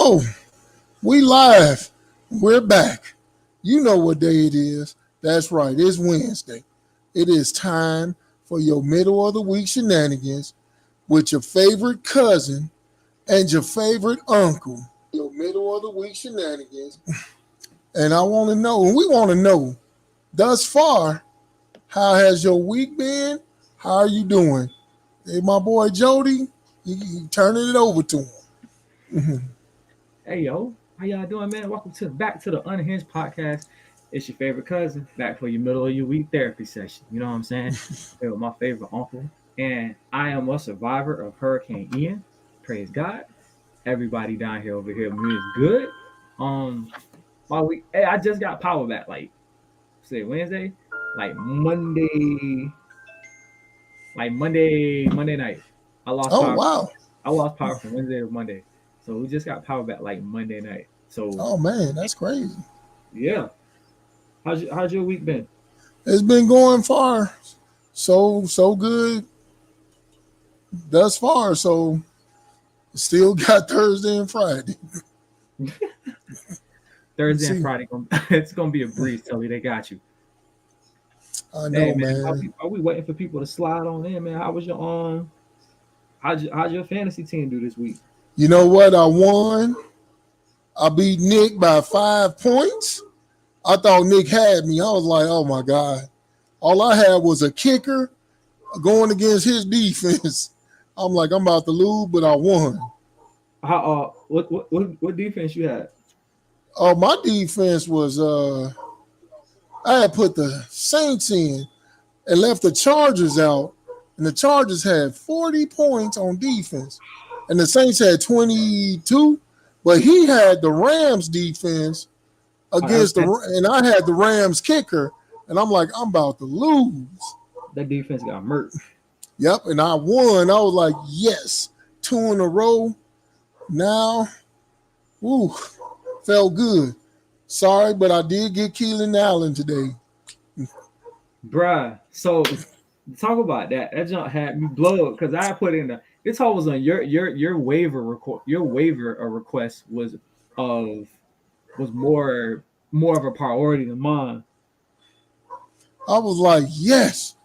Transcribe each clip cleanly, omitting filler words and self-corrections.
Oh, we live. We're back. You know what day it is. That's right. It's Wednesday. It is time for your middle of the week shenanigans with your favorite cousin and your favorite uncle. Your middle of the week shenanigans. And I want to know, and we want to know, thus far, how has your week been? How are you doing? Hey, my boy Jody, you turning it over to him. Hey yo, how y'all doing, man? Welcome back to the Unhinged podcast. It's your favorite cousin back for your middle of your week therapy session. You know what I'm saying? With my favorite uncle, and I am a survivor of Hurricane Ian. Praise God. Everybody down here over here is good. My week. Hey, I just got power back. Say Wednesday, Monday night. I lost. Oh power. wow! I lost power from Wednesday to Monday. So we just got power back Monday night. So oh man, that's crazy. Yeah. How's your week been? It's been going far. So good thus far. So still got Thursday and Friday. Thursday and Friday, it's gonna be a breeze. Tell me they got you. I know, man. Are we waiting for people to slide on in, man? How was your how'd your fantasy team do this week? You know what? I won. I beat Nick by 5 points. I thought Nick had me. I was like, oh my God. All I had was a kicker going against his defense. I'm like, I'm about to lose, but I won. How what defense you had? Oh, my defense was I had put the Saints in and left the Chargers out, and the Chargers had 40 points on defense. And the Saints had 22, but he had the Rams defense against and I had the Rams kicker, and I'm like, I'm about to lose. That defense got murked. Yep, and I won. I was like, yes, 2 in a row. Now, felt good. Sorry, but I did get Keelan Allen today. Bruh, so talk about that. That jump had me blow because I put in this all was on your waiver request. Your waiver request was more of a priority than mine. I was like, yes,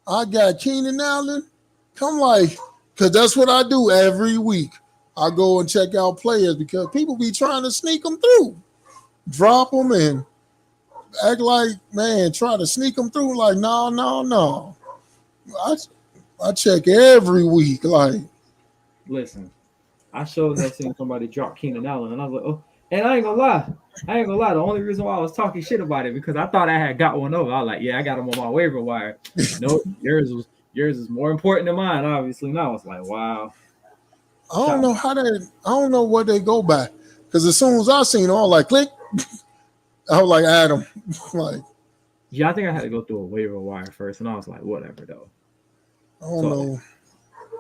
I got Keenan Allen. Because that's what I do every week. I go and check out players because people be trying to sneak them through, drop them and act like, man, try to sneak them through. Like, no. I check every week. Listen, I showed that seen somebody drop Keenan Allen, and I was like, oh, and I ain't gonna lie. The only reason why I was talking shit about it because I thought I had got one over. I was like, yeah, I got him on my waiver wire. Nope, yours is more important than mine, obviously. Now I was like, wow. I don't know what they go by. Because as soon as I seen all like click, I was like, Adam. Yeah, I think I had to go through a waiver wire first, and I was like, whatever though. I don't know.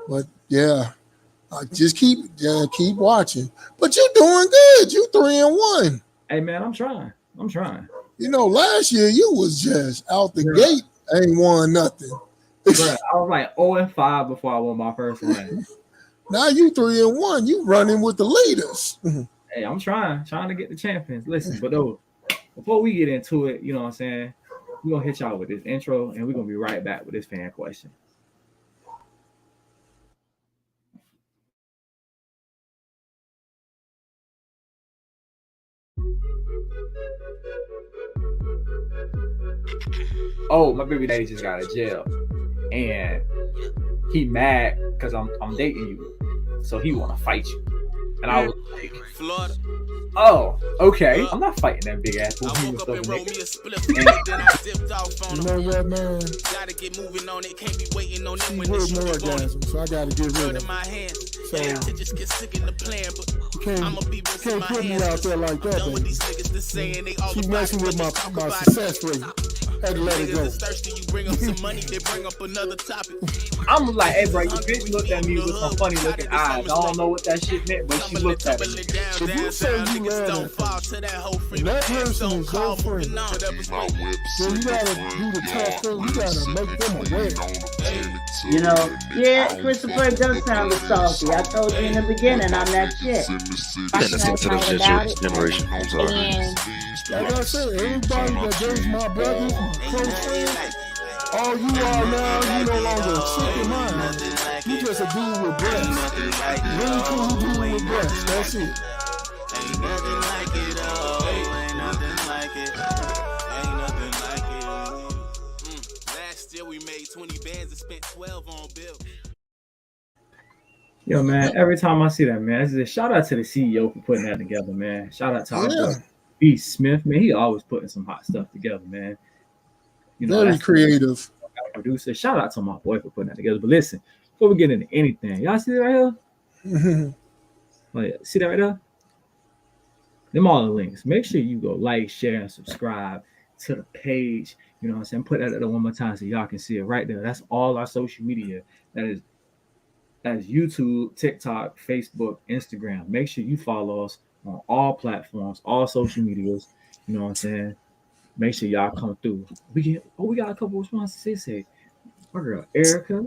But yeah. I just keep watching. But you're doing good. You 3-1. Hey man, I'm trying. You know, last year you was just out the gate, ain't won nothing. Bruh, I was like 0-5 before I won my first one. Now you 3-1. You running with the leaders. Hey, I'm trying to get the champions. Listen, but though, before we get into it, you know what I'm saying? We're gonna hit y'all with this intro, and we're gonna be right back with this fan question. Oh, my baby daddy just got out of jail, and he mad because I'm dating you, so he want to fight you. And I was like, Florida. Oh, okay. I'm not fighting that big ass. I woke up and rolled me a split, then I dipped off on him. You know what, man? Gotta get moving on it. Can't be waiting on them when this shit orgasm, so I gotta get rid of it. My hands. So to just get sick in the plan, but I'ma be can't put me out there like that, baby. These niggas saying they all messing with my success rate. Had to let it go. Thirsty, you bring up some money, they bring up another topic. I'm like, hey, bro, you bitch looked at me with some funny looking eyes. I don't know what that shit meant, but she looked at me. If you say you love that person is your friend, then you gotta do the tough thing. You gotta make them aware. You know, yeah, Christopher does sound salty. I told you in the beginning, I'm that shit. Then it's into the generation. I'm sorry. And Like I said, everybody that dates my brothers, my close friends, all you are now, you no longer a chick in mine. You just a dude with breasts. Really cool dude with breasts. That's it. Ain't nothing like it, oh, ain't nothing like it. Ain't nothing like it. Last year we made 20 bands and spent 12 on bills. Yo, man, every time I see that, man, I just shout out to the CEO for putting that together, man. Shout out to our boy B. Smith, man. He always putting some hot stuff together, man. You know, Very creative. Producer. Shout out to my boy for putting that together. But listen, before we get into anything, y'all see that right here? Oh, yeah. See that right there? Them all the links. Make sure you go like, share, and subscribe to the page. You know what I'm saying? Put that up one more time so y'all can see it right there. That's all our social media. That's YouTube, TikTok, Facebook, Instagram. Make sure you follow us on all platforms, all social medias. You know what I'm saying? Make sure y'all come through. We got a couple of responses. Say, my girl Erica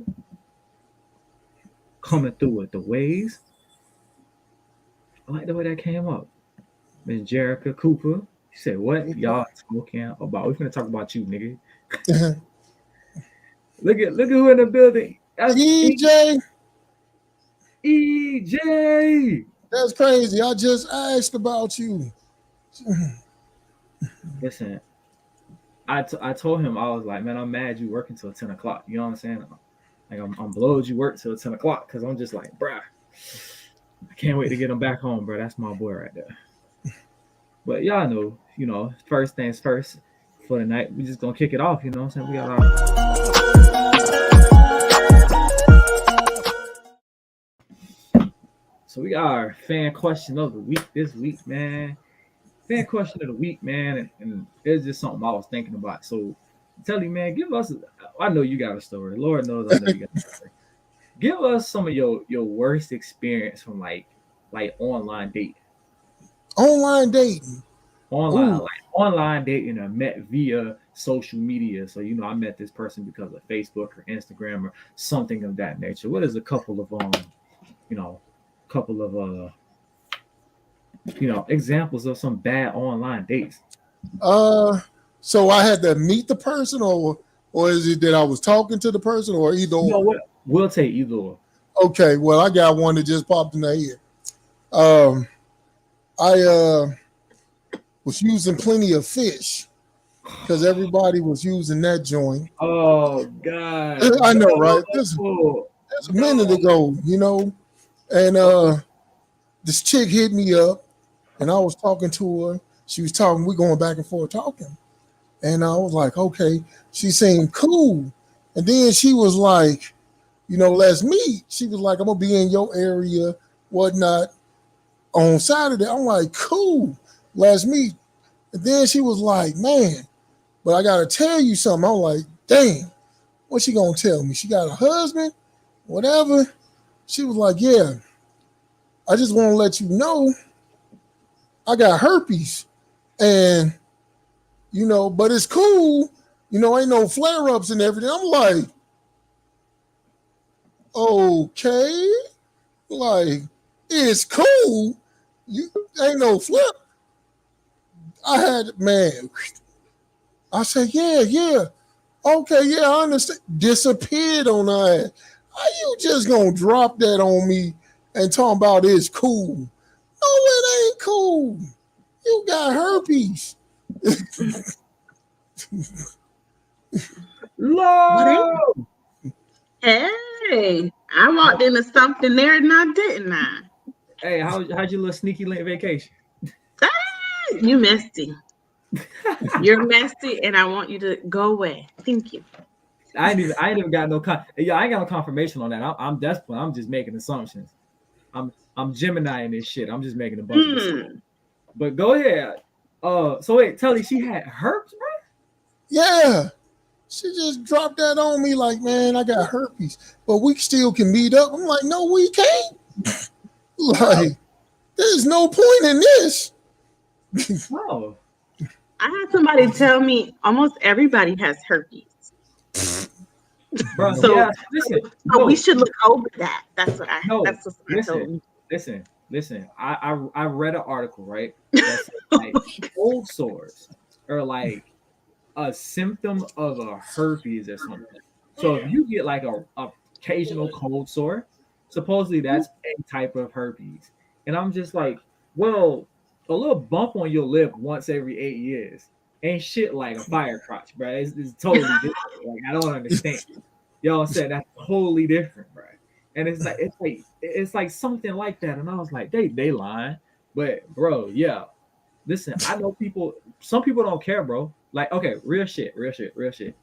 coming through with the waves. I like the way that came up. Miss Jerica Cooper. She said, what y'all talking about? We're gonna talk about you, nigga. look at who in the building. That's EJ. EJ. That's crazy. I just asked about you. Listen, I told him, I was like, man, I'm mad you working till 10 o'clock. You know what I'm saying? Like I'm blowed you work till 10 o'clock because I'm just like, bruh, I can't wait to get him back home, bro. That's my boy right there. But y'all know, you know, first things first for the night. We just gonna kick it off, you know what I'm saying? We got So we got our fan question of the week this week, man. Fan question of the week, man, and it's just something I was thinking about. So tell you, man, give us. I know you got a story. Lord knows I know you got a story. Give us some of your worst experience from like online dating. Online dating. Online dating or met via social media. So you know, I met this person because of Facebook or Instagram or something of that nature. What is a couple of examples of some bad online dates? So I had to meet the person, or is it that I was talking to the person, or either or? You know what? We'll take either or. Okay, well, I got one that just popped in the head. I was using Plenty of Fish because everybody was using that joint. Oh God! I know, right? This a minute ago, you know, and this chick hit me up, and I was talking to her. She was talking. We going back and forth talking, and I was like, okay. She seemed cool, and then she was like, you know, let's meet. She was like, I'm gonna be in your area, whatnot, on Saturday. I'm like, cool, let's meet. And then she was like, man, but I gotta tell you something. I'm like, damn, what's she gonna tell me? She got a husband, whatever. She was like, yeah, I just want to let you know I got herpes. And, you know, but it's cool. You know, ain't no flare-ups and everything. I'm like, okay, like, it's cool. You ain't no flip. I said, yeah. Okay, yeah, I understand. Disappeared on her ass. How you just gonna drop that on me and talking about it's cool? No, it ain't cool. You got herpes. Lord. hey, I walked into something there and I didn't. Hey, how'd your little sneaky link vacation? You messy. You're messy, and I want you to go away. Thank you. I ain't even got no I ain't got no confirmation on that. I'm desperate. I'm just making assumptions. I'm Gemini in this shit. I'm just making a bunch of assumptions. But go ahead. So wait, Tully, she had herpes, bro? Yeah. She just dropped that on me like, man, I got herpes, but we still can meet up. I'm like, no, we can't. Like, there's no point in this. No. I had somebody tell me almost everybody has herpes. bro. So, Yeah, listen, so we no, should look over that. That's what no, I told me. listen. I read an article, right, that said like cold sores are like a symptom of a herpes or something. So if you get like a occasional cold sore, supposedly that's a type of herpes. And I'm just like, well, a little bump on your lip once every 8 years ain't shit like a fire crotch, bro. It's totally different. Like I don't understand. Y'all said that's totally different, bro. And it's like something like that. And I was like, they lying. But bro, yeah. Listen, I know people. Some people don't care, bro. Like, okay, real shit, real shit, real shit.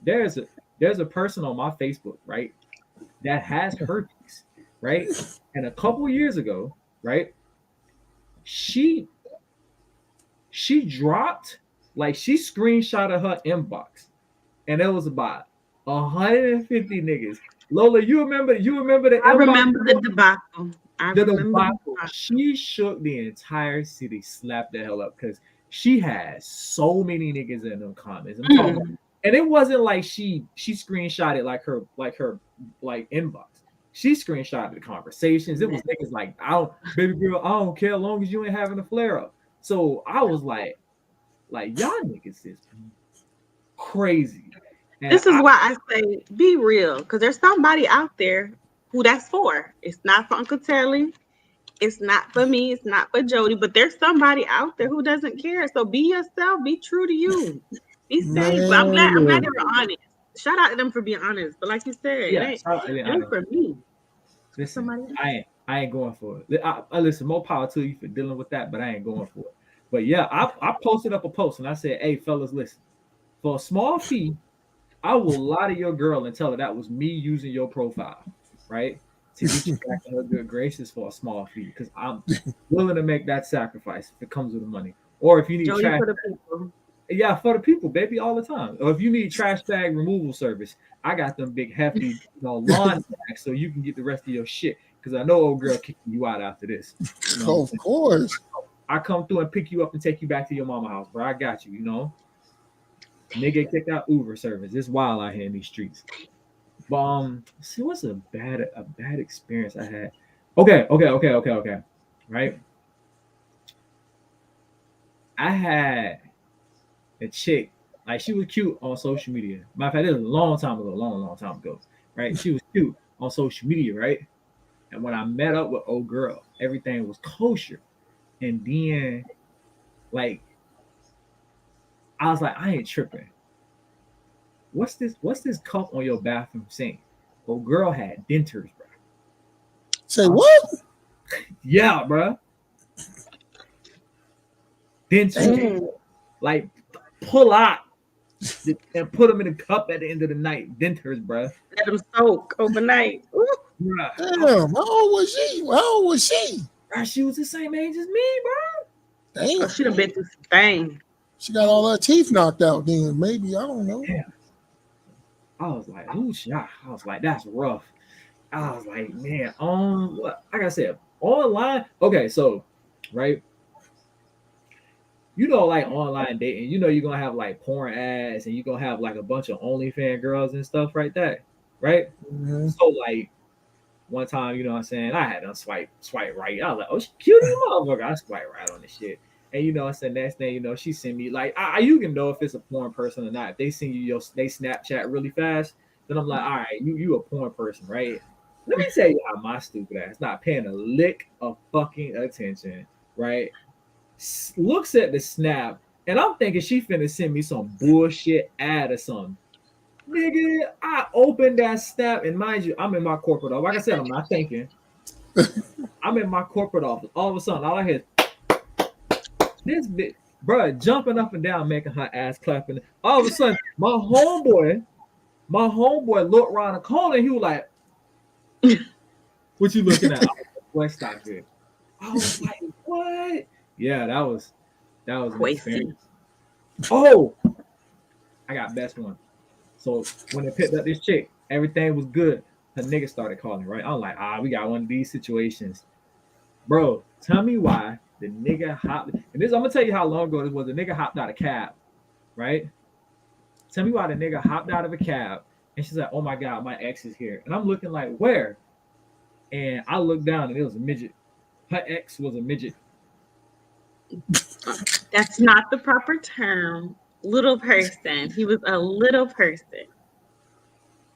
There's a there's a person on my Facebook, right, that has herpes, right? And a couple years ago, right, she she dropped like she screenshotted her inbox, and it was about 150 niggas. Lola, you remember the I inbox? remember the debacle. I The remember the debacle. debacle. She shook the entire city, slapped the hell up because she had so many niggas in them comments. I'm talking about, Mm. and it wasn't like she screenshotted like inbox. She screenshotted the conversations. It was niggas like, I don't, baby girl, I don't care as long as you ain't having a flare up. So I was like y'all niggas is crazy. And This is why I say be real, because there's somebody out there who that's for. It's not for Uncle Telly. It's not for me. It's not for Jody. But there's somebody out there who doesn't care. So be yourself. Be true to you. Be safe. But I'm glad. Man, I'm glad look, they were honest. Shout out to them for being honest. But like you said, yeah, shout out to it ain't for me. listen, Somebody else. I ain't going for it. I listen, more power to you for dealing with that, but I ain't going for it. But yeah, I posted up a post and I said, hey fellas, listen, for a small fee, I will lie to your girl and tell her that was me using your profile, right? To get you back in her good graces for a small fee. Because I'm willing to make that sacrifice if it comes with the money. Or if you need Jody trash, for the people. yeah, for the people, baby, all the time. Or if you need trash bag removal service, I got them big hefty, lawn bags so you can get the rest of your shit. Because I know old girl kicking you out after this. You know what I'm of saying? course. I come through and pick you up and take you back to your mama house, bro. I got you. Nigga kicked out Uber service. It's wild out here in these streets. But see what's a bad experience I had. Okay. Right? I had a chick, like she was cute on social media. Matter of fact, this was a long time ago, long time ago. Right? She was cute on social media, right? And when I met up with old girl, everything was kosher. And then like I was like, I ain't tripping. What's this cup on your bathroom sink? Old girl had dentures, bro. Say what? Yeah, bro. Dentures. Damn. Like pull out and put them in a cup at the end of the night. Dentures, bro. Let them soak overnight. Ooh. Bruh. Damn. How old was she? How old was she? Bruh, she was the same age as me, bro. Oh, Damn. she done been through some things. She got all her teeth knocked out then. Maybe. I don't know. Yeah. I was like, ooh, shot. I was like, that's rough. I was like, man, what? Like I said, online. Okay, so, right, like online dating, you're gonna have like porn ads and you're gonna have like a bunch of OnlyFans girls and stuff right there, right? Mhm. So like one time, what I'm saying, I had to swipe right. I was like, oh, she cute as a motherfucker. I swipe right on this shit. And what I'm saying, next thing she sent me like you can know if it's a porn person or not. If they send you they Snapchat really fast, then I'm like, all right, you a porn person, right? Let me tell you how my stupid ass not paying a lick of fucking attention, right? Looks at the snap, and I'm thinking she finna send me some bullshit ad or something. Nigga, I opened that snap, and mind you, I'm in my corporate office. Like I said, I'm not thinking. I'm in my corporate office. All of a sudden, all I hear is this bitch, bro, jumping up and down, making her ass clapping. All of a sudden, my homeboy looked around the corner, and he was like, what you looking at? Boy, stop it. I was like, what? Yeah, that was an experience. Oh, I got best one. So when they picked up this chick, everything was good. Her nigga started calling, right? I'm like, we got one of these situations. Bro, tell me why the nigga hopped. And this, I'm gonna tell you how long ago this was. The nigga hopped out of a cab, right? Tell me why the nigga hopped out of a cab, And she's like, "Oh my god, my ex is here." And I'm looking like, "Where?" And I looked down, and it was a midget. Her ex was a midget. That's not the proper term. Little person. He was a little person.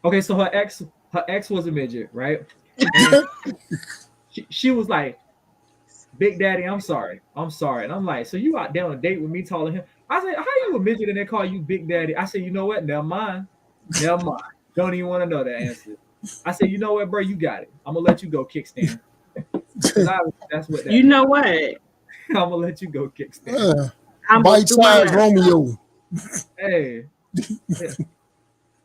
Okay, so her ex was a midget, right? And she was like, "Big Daddy, I'm sorry, I'm sorry." And I'm like, "So you out there on a date with me, taller than him?" I said, "How you a midget and they call you Big Daddy?" I said, "You know what? Never mind, never mind. Don't even want to know the answer." I said, "You know what, bro? You got it. I'm gonna let you go kickstand because that's what that You meant. know what? I'm gonna let you go kickstand." I'm gonna Bite do my size laptop. Romeo. Hey,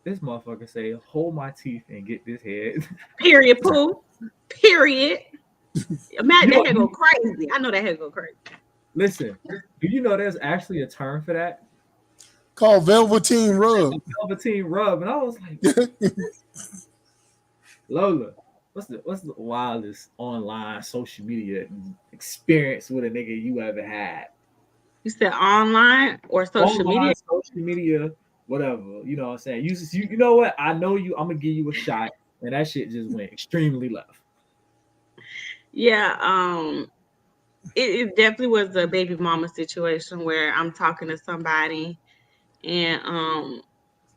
this motherfucker say, "Hold my teeth and get this head." Period, poo. Period. Imagine You know, that head go crazy. I know that head go crazy. listen. Do you know there's actually a term for that? Called Velveteen Rub. Velveteen rub, and I was like, Lola, what's the wildest online social media experience with a nigga you ever had? You said online or social Online media? social media, whatever. You know what I'm saying? You know what? I know you. I'm gonna give you a shot, and that shit just went extremely left. Yeah, it definitely was a baby mama situation where I'm talking to somebody and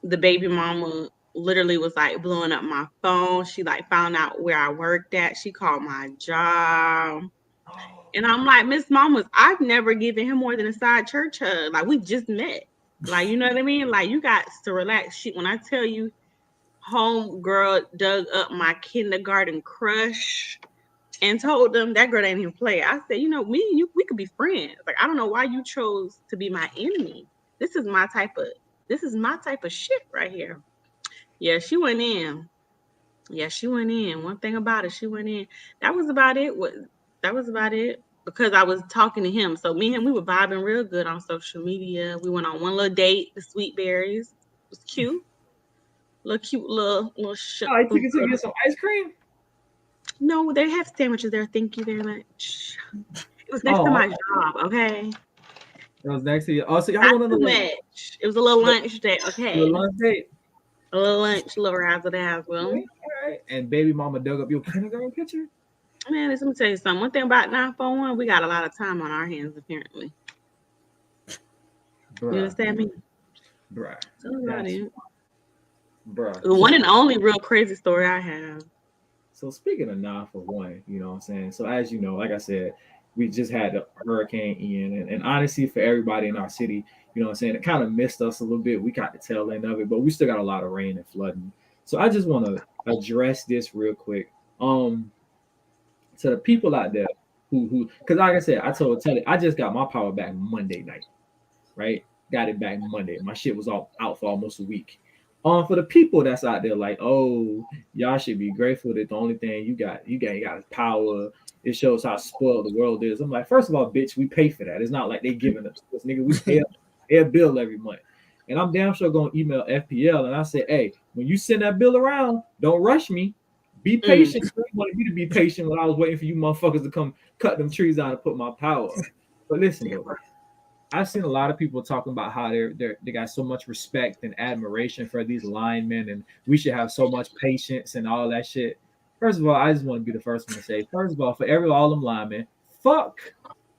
the baby mama literally was like blowing up my phone. She like found out where I worked at. She called my job. And I'm like, Miss Mamas, I've never given him more than a side church hug. Like we just met. Like, you know what I mean? Like you got to relax. She when I tell you home girl dug up my kindergarten crush and told them that girl ain't even play. I said, you know, me and you, we could be friends. Like, I don't know why you chose to be my enemy. This is my type of shit right here. Yeah, she went in. Yeah, she went in. One thing about it, she went in. That was about it. That was about it. Because I was talking to him. So me and him, we were vibing real good on social media. We went on one little date, the sweet berries. It was cute. Little cute little Oh, I took you to get some ice cream. No, they have sandwiches there. Thank you very much. It was next to Oh, my job, okay? that was next to you. Oh, so y'all Not went on too a much. It was a little lunch day, little okay? lunch date. A little lunch, a little razzle dazzle. Okay, all right. And baby mama dug up your kindergarten picture. Man, let me tell you something. One thing about 941, we got a lot of time on our hands, apparently. You Bruh, understand me? bruh, Tell about that's it. bruh. The one and only real crazy story I have. So speaking of 941, you know what I'm saying? So as you know, like I said, we just had the Hurricane Ian, and honestly, for everybody in our city, you know what I'm saying, it kind of missed us a little bit. We got the tail end of it, but we still got a lot of rain and flooding. So I just want to address this real quick. Um, to the people out there who, because like I said, I told Telly, I just got my power back Monday night, right? Got it back Monday. My shit was all out for almost a week. For the people that's out there, like, oh, y'all should be grateful that the only thing you got is power. It shows how spoiled the world is. I'm like, first of all, bitch, we pay for that. It's not like they giving us this, nigga. We pay a bill every month. And I'm damn sure gonna email FPL and I say, hey, when you send that bill around, don't rush me. Be Mm. patient. You wanted me to be patient when I was waiting for you motherfuckers to come cut them trees down and put my power up. But listen, though, I've seen a lot of people talking about how they got so much respect and admiration for these linemen, and we should have so much patience and all that shit. First of all, I just want to be the first one to say, first of all, for all them linemen, fuck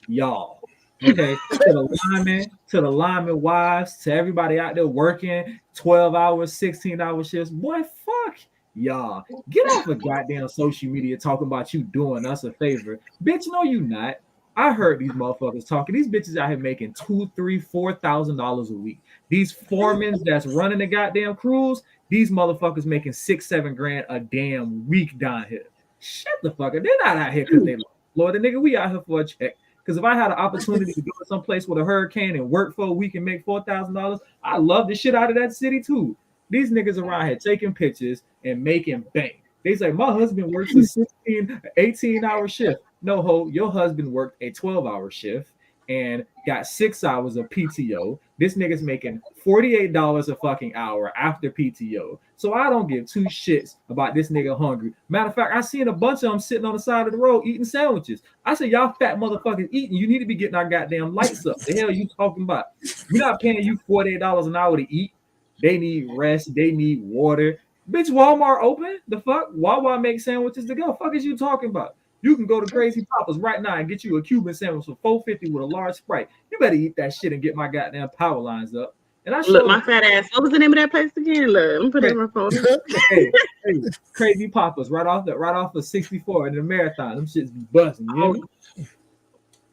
y'all. Okay, to the linemen wives, to everybody out there working 12 hours, 16-hour shifts, boy, fuck y'all. Get off of goddamn social media talking about you doing us a favor. Bitch, no, you not. I heard these motherfuckers talking. These bitches out here making $2, $3, $4,000 a week. These foremen that's running the goddamn crews, these motherfuckers making 6, 7 grand a damn week down here. Shut the fuck up. They're not out here because they love Florida, nigga. We out here for a check. Because if I had an opportunity to go to some place with a hurricane and work for a week and make $4,000, I love the shit out of that city too. These niggas around here taking pictures and making bank. They say, my husband works a 16, 18-hour shift. No, ho, your husband worked a 12-hour shift and got 6 hours of PTO. This nigga's making $48 a fucking hour after PTO. So I don't give two shits about this nigga hungry. Matter of fact, I seen a bunch of them sitting on the side of the road eating sandwiches. I said, y'all fat motherfuckers eating. You need to be getting our goddamn lights up. The hell you talking about? We're not paying you $48 an hour to eat. They need rest. They need water. Bitch, Walmart open? The fuck? Wawa make sandwiches to go. Fuck is you talking about? You can go to Crazy Papa's right now and get you a Cuban sandwich for $4.50 with a large Sprite. You better eat that shit and get my goddamn power lines up. And I Look, showed my fat ass. What was the name of that place again? Look, let me put it in my phone. hey, Crazy Papa's right off of 64 in the marathon. Them shits be busting. You hear me?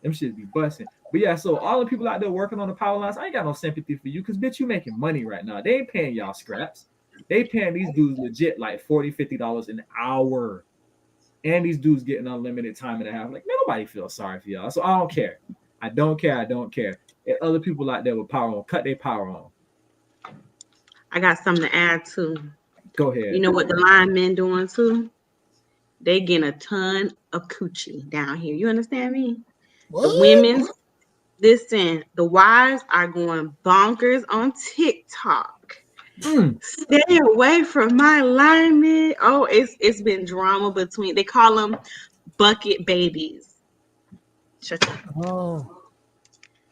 Them shits be busting. But yeah, so all the people out there working on the power lines, I ain't got no sympathy for you because bitch, you making money right now. They ain't paying y'all scraps. They paying these dudes legit like $40, $50 an hour. And these dudes getting unlimited time and a half. Like, man, nobody feels sorry for y'all. So I don't care. I don't care. And other people out there with power on, cut their power on. I got something to add too. Go ahead. You know what the linemen doing too? They getting a ton of coochie down here. You understand me? What? The women's, listen, the wives are going bonkers on TikTok. Stay away from my linemen. Oh, it's been drama between. They call them bucket babies. Shut up. Oh.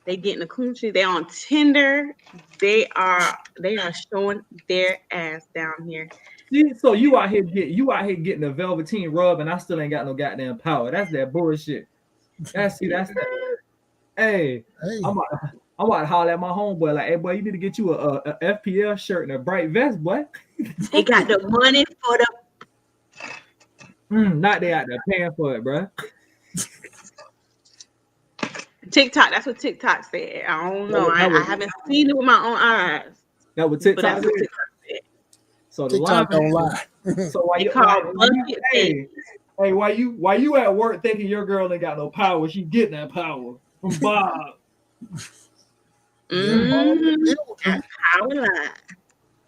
They getting a coochie. They on Tinder. They are showing their ass down here. So you out here getting a velveteen rub, and I still ain't got no goddamn power. That's that bullshit. That's that. Hey. I'm about to holler at my homeboy like, hey boy, you need to get you a FPL shirt and a bright vest, boy. They got the money for the. Not they out there paying for it, bro. TikTok, that's what TikTok said. I don't know. I haven't seen it with my own eyes. That what TikTok said. So the TikTok don't lie. So why why you at work thinking your girl ain't got no power? She getting that power from Bob. Power line.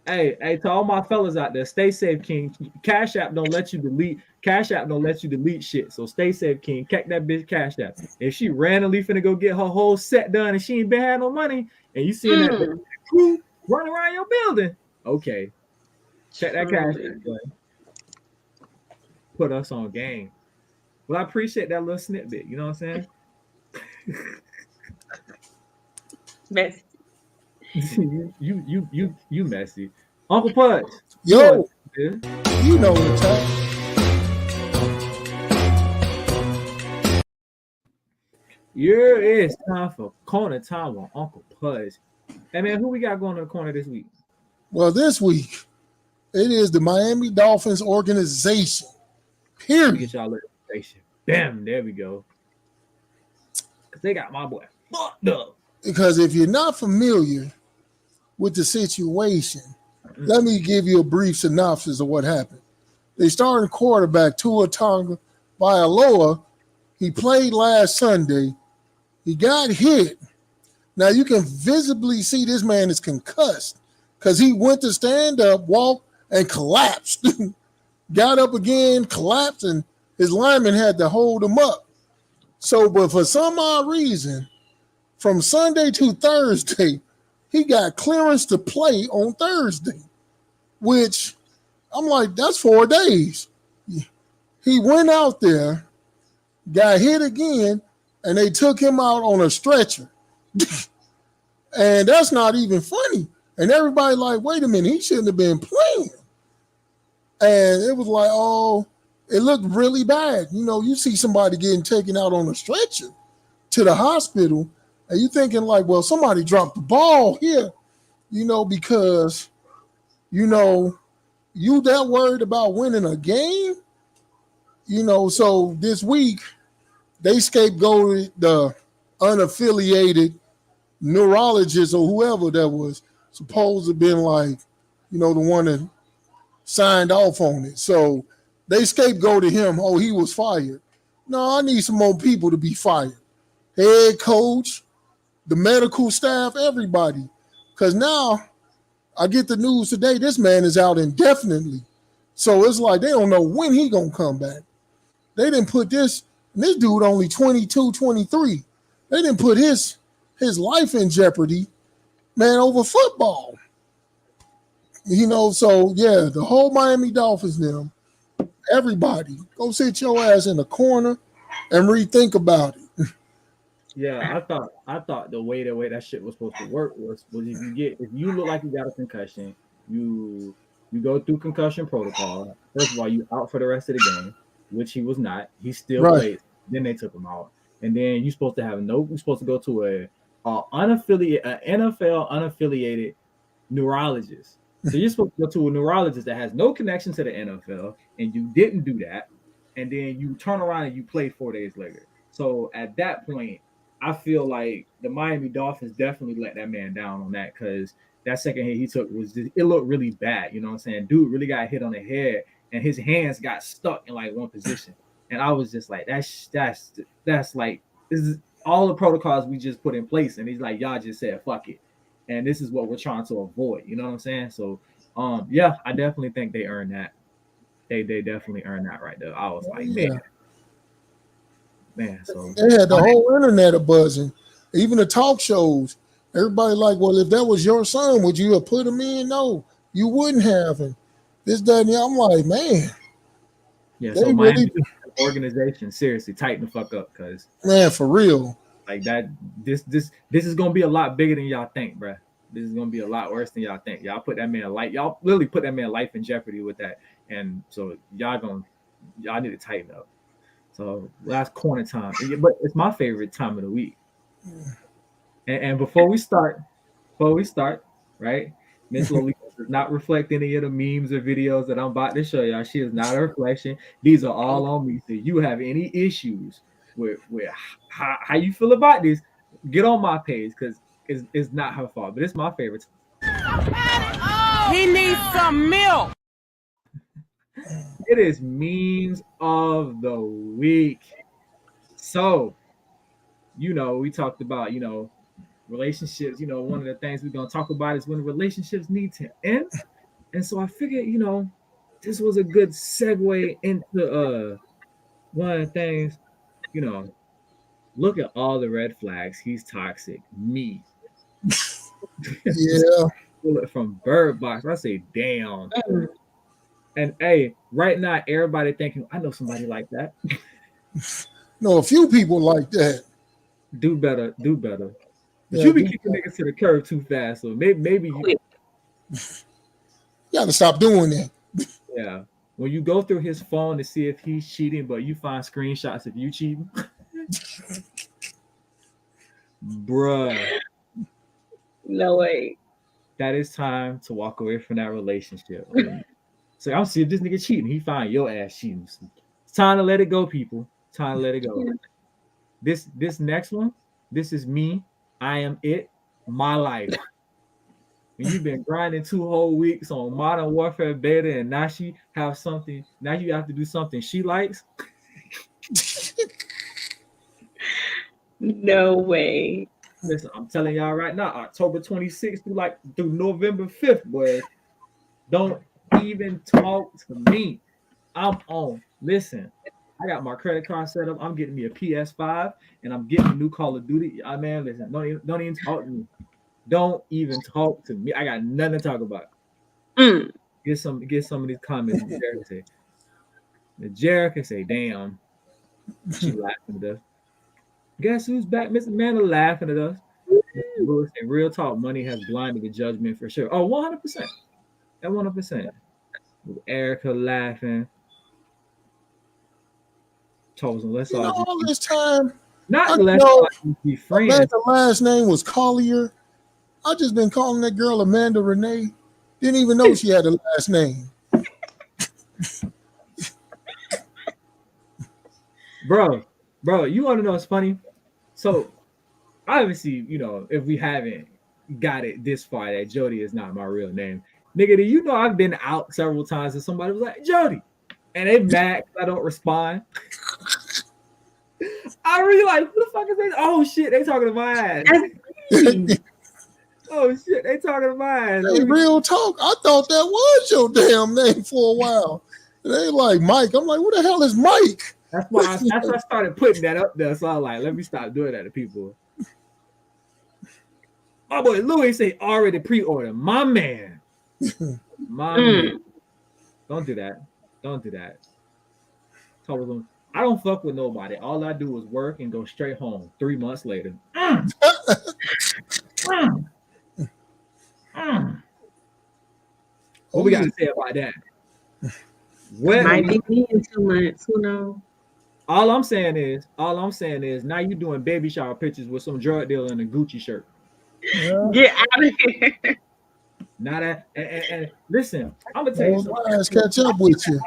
Hey, to all my fellas out there, stay safe, King. Cash App don't let you delete. Cash App don't let you delete shit. So stay safe, King. Check that bitch Cash App. If she randomly finna go get her whole set done and she ain't been had no money, and you seeing that crew running around your building, okay. Check that Cash App, boy. Put us on game. Well, I appreciate that little snippet. You know what I'm saying? Messy. you messy. Uncle Pudge. Yo, you know the time. Yeah, it's time for corner time with Uncle Pudge. Hey man, who we got going to the corner this week? Well, this week it is the Miami Dolphins organization. Period. Get y'all organization. Bam, there we go. Cause they got my boy fucked up. Because if you're not familiar with the situation, let me give you a brief synopsis of what happened. They started quarterback Tua Tagovailoa. He played last Sunday. He got hit. Now you can visibly see this man is concussed because he went to stand up, walk, and collapsed. Got up again, collapsed, and his lineman had to hold him up. So, but for some odd reason, from Sunday to Thursday, he got clearance to play on Thursday, which I'm like, that's 4 days. He went out there, got hit again, and they took him out on a stretcher. And that's not even funny. And everybody like, wait a minute, he shouldn't have been playing. And it was like, oh, it looked really bad. You know, you see somebody getting taken out on a stretcher to the hospital, and you thinking like, well, somebody dropped the ball here, you know, because, you know, you that worried about winning a game, you know. So this week, they scapegoated the unaffiliated neurologist or whoever that was supposed to have been like, you know, the one that signed off on it. So they scapegoated him. Oh, he was fired. No, I need some more people to be fired. Head coach, the medical staff, everybody. Because now I get the news today, this man is out indefinitely. So it's like they don't know when he going to come back. They didn't put this dude only 22, 23. They didn't put his life in jeopardy, man, over football. You know, so yeah, the whole Miami Dolphins now, everybody, go sit your ass in the corner and rethink about it. Yeah, I thought the way that shit was supposed to work was if you look like you got a concussion, you You go through concussion protocol. First of all, you out for the rest of the game, which he was not. He still Right. played. Then they took him out, and then you're supposed to have no. You're supposed to go to a unaffiliated, NFL unaffiliated neurologist. So you're supposed to go to a neurologist that has no connection to the NFL, and you didn't do that, and then you turn around and you play 4 days later. So at that point, I feel like the Miami Dolphins definitely let that man down on that because that second hit he took was just, it looked really bad. You know what I'm saying? Dude really got hit on the head, and his hands got stuck in like one position, and I was just like, that's like this is all the protocols we just put in place, and he's like, y'all just said fuck it. And this is what we're trying to avoid. You know what I'm saying? So, yeah, I definitely think they earned that. They definitely earned that right there. I was like, Yeah. man. So They had the whole internet a buzzing, even the talk shows. Everybody like, well, if that was your son, would you have put him in? No, you wouldn't have. And this, that, and the other. I'm like, man, yeah. they So really, Miami organization, seriously, tighten the fuck up, cause man, for real. like that, this is gonna be a lot bigger than y'all think, bruh. This is gonna be a lot worse than y'all think. Y'all put that man y'all literally put that man life in jeopardy with that, and so y'all need to tighten up. So last corner time, but it's my favorite time of the week. And before we start, right? Miss Lolita does not reflect any of the memes or videos that I'm about to show y'all. She is not a reflection. These are all on me. So you have any issues with how you feel about this, get on my page because it's not her fault. But it's my favorite. He needs some milk. It is memes of the week. So, we talked about, relationships. One of the things we're going to talk about is when relationships need to end. And so I figured, this was a good segue into one of the things, look at all the red flags. He's toxic. Me. Yeah. From Bird Box. I say, damn. And hey, right now, everybody thinking, I know somebody like that. No, a few people like that. Do better. But Yeah, you be kicking niggas to the curb too fast. So maybe you gotta stop doing that. yeah. When you go through his phone to see if he's cheating, but you find screenshots of you cheating. Bruh. No way. That is time to walk away from that relationship. So I'm seeing this nigga cheating. He find your ass cheating. It's time to let it go, people. Time to let it go. This next one, this is me. I am it. My life. When you've been grinding 2 whole weeks on Modern Warfare beta, and now you have to do something she likes. No way. Listen, I'm telling y'all right now, October 26th through November 5th, boys. Don't even talk to me. I'm on. Listen, I got my credit card set up. I'm getting me a PS5 and I'm getting a new Call of Duty. Man, listen, don't even talk to me. Don't even talk to me. I got nothing to talk about. Get some of these comments. Jared can say, damn. She laughing at us. Guess who's back? Mr. Amanda laughing at us. And real talk, money has blinded the judgment for sure. Oh, 100%. At 100%. With Erica laughing. Chosen, let's all this time. Not let's all be friends. The last name was Collier. I just been calling that girl Amanda Renee. Didn't even know she had a last name. Bro, you want to know what's funny? So, obviously, if we haven't got it this far, that Jody is not my real name. Nigga, do you know I've been out several times and somebody was like, Jody. And they mad because I don't respond. I really like, who the fuck is this? Oh, shit, they talking to my ass. Oh, shit, they talking to my ass. Hey, real talk. I thought that was your damn name for a while. They like Mike. I'm like, what the hell is Mike? That's why I started putting that up there. So I was like, let me stop doing that to people. My boy Louis say already pre-order. My man. Man. Don't do that. Told him, I don't fuck with nobody. All I do is work and go straight home 3 months later. What Oh, we got yeah. to say about that? What Might be me in 2 months. Who knows? all I'm saying is now you doing baby shower pictures with some drug dealer in a Gucci shirt. Yeah. Get out of here. Now that and listen, I'm gonna tell you Those something. lines catch up with you.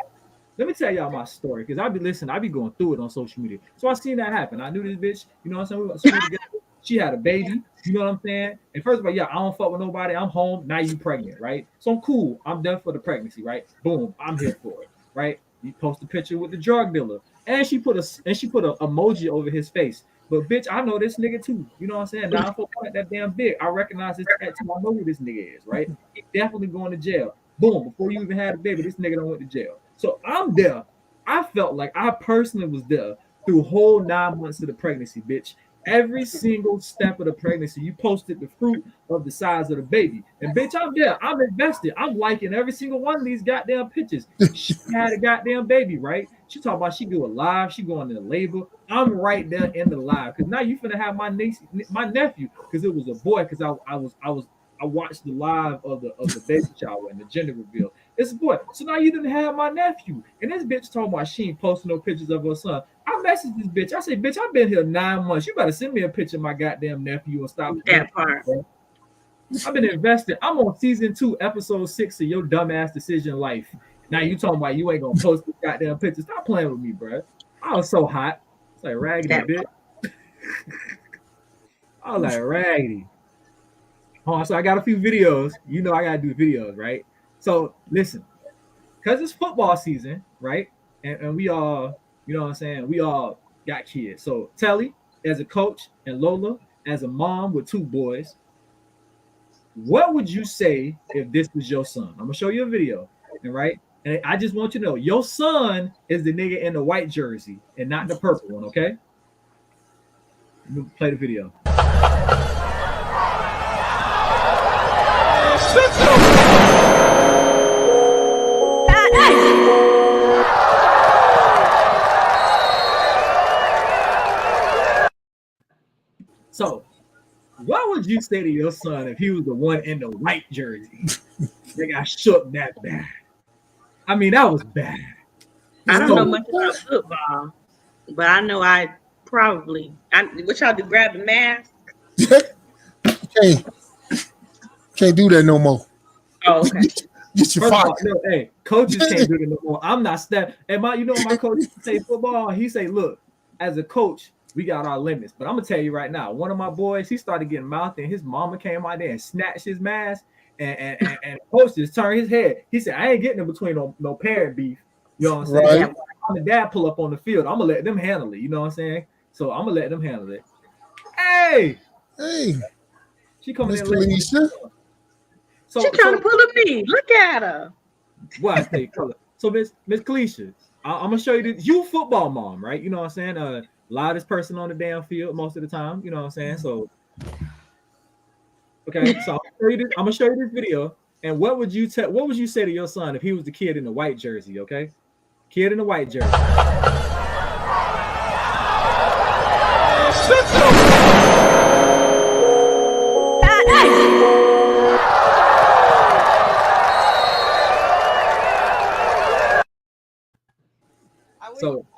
Let me tell y'all my story because I be going through it on social media. So I seen that happen. I knew this bitch, you know what I'm saying? We went to school together. She had a baby, you know what I'm saying? And first of all, yeah, I don't fuck with nobody. I'm home. Now you pregnant, right? So I'm cool. I'm done for the pregnancy, right? Boom, I'm here for it, right? You post a picture with the drug dealer. And she put a emoji over his face. But bitch, I know this nigga too. You know what I'm saying? 941 that damn big. I recognize this tattoo. I know who this nigga is, right? He definitely going to jail. Boom, before you even had a baby, this nigga done went to jail. So I'm there. I felt like I personally was there through whole 9 months of the pregnancy, bitch. Every single step of the pregnancy, you posted the fruit of the size of the baby. And bitch, I'm there. I'm invested. I'm liking every single one of these goddamn pictures. She had a goddamn baby, right? She talking about she go live, she going into labor. I'm right there in the live. Cause now you finna have my niece, my nephew, because it was a boy, because I watched the live of the baby shower and the gender reveal. It's a boy. So now you didn't have my nephew. And this bitch talking about she ain't posting no pictures of her son. I messaged this bitch. I say, bitch, I've been here 9 months. You better send me a picture of my goddamn nephew and stop That part. bro. I've been invested. I'm on season 2, episode 6 of your dumbass decision life. Now you talking about you ain't gonna post this goddamn picture. Stop playing with me, bro. I was so hot. It's like raggedy, bitch. I was like raggedy. Oh, so I got a few videos. You know I gotta do videos, right? So listen, because it's football season, right? And we all, you know what I'm saying? We all got kids. So Telly, as a coach, and Lola, as a mom with 2 boys, what would you say if this was your son? I'm gonna show you a video, and right? And I just want you to know your son is the nigga in the white jersey and not the purple one, okay? Let me play the video. So, what would you say to your son if he was the one in the white jersey? They got shook that bad. I mean, that was bad. I don't So- know much about football, but I know what y'all do, grab the mask? Can't do that no more. Oh, okay. Get your First of fire. all, no, hey, coaches can't do it no more. I'm not step. And my coach say football. He say, look, as a coach, we got our limits. But I'm gonna tell you right now, one of my boys, he started getting mouthy, and his mama came out there and snatched his mask, and coach just turned his head. He said, I ain't getting in between no parent beef. You know what I'm saying? Right. I'm the dad pull up on the field. I'm gonna let them handle it. You know what I'm saying? So I'm gonna let them handle it. Hey, she coming Miss in late. Felicia. So, She trying to pull a me. Look at her. what I say color. So Miss Kalisha, I'm gonna show you this. You football mom, right? You know what I'm saying? Loudest person on the damn field most of the time. You know what I'm saying? So okay, so I'm gonna show you this video. And what would you say to your son if he was the kid in the white jersey? Okay, kid in the white jersey.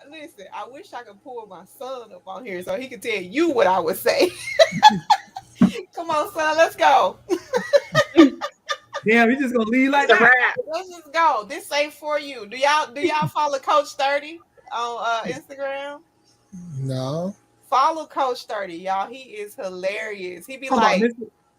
Listen, I wish I could pull my son up on here so he could tell you what I would say. Come on, son, let's go. Damn, you just gonna leave like that? Let's just go. This ain't for you. Do y'all follow Coach 30 on Instagram? No. Follow Coach 30, y'all. He is hilarious. He be Come like on,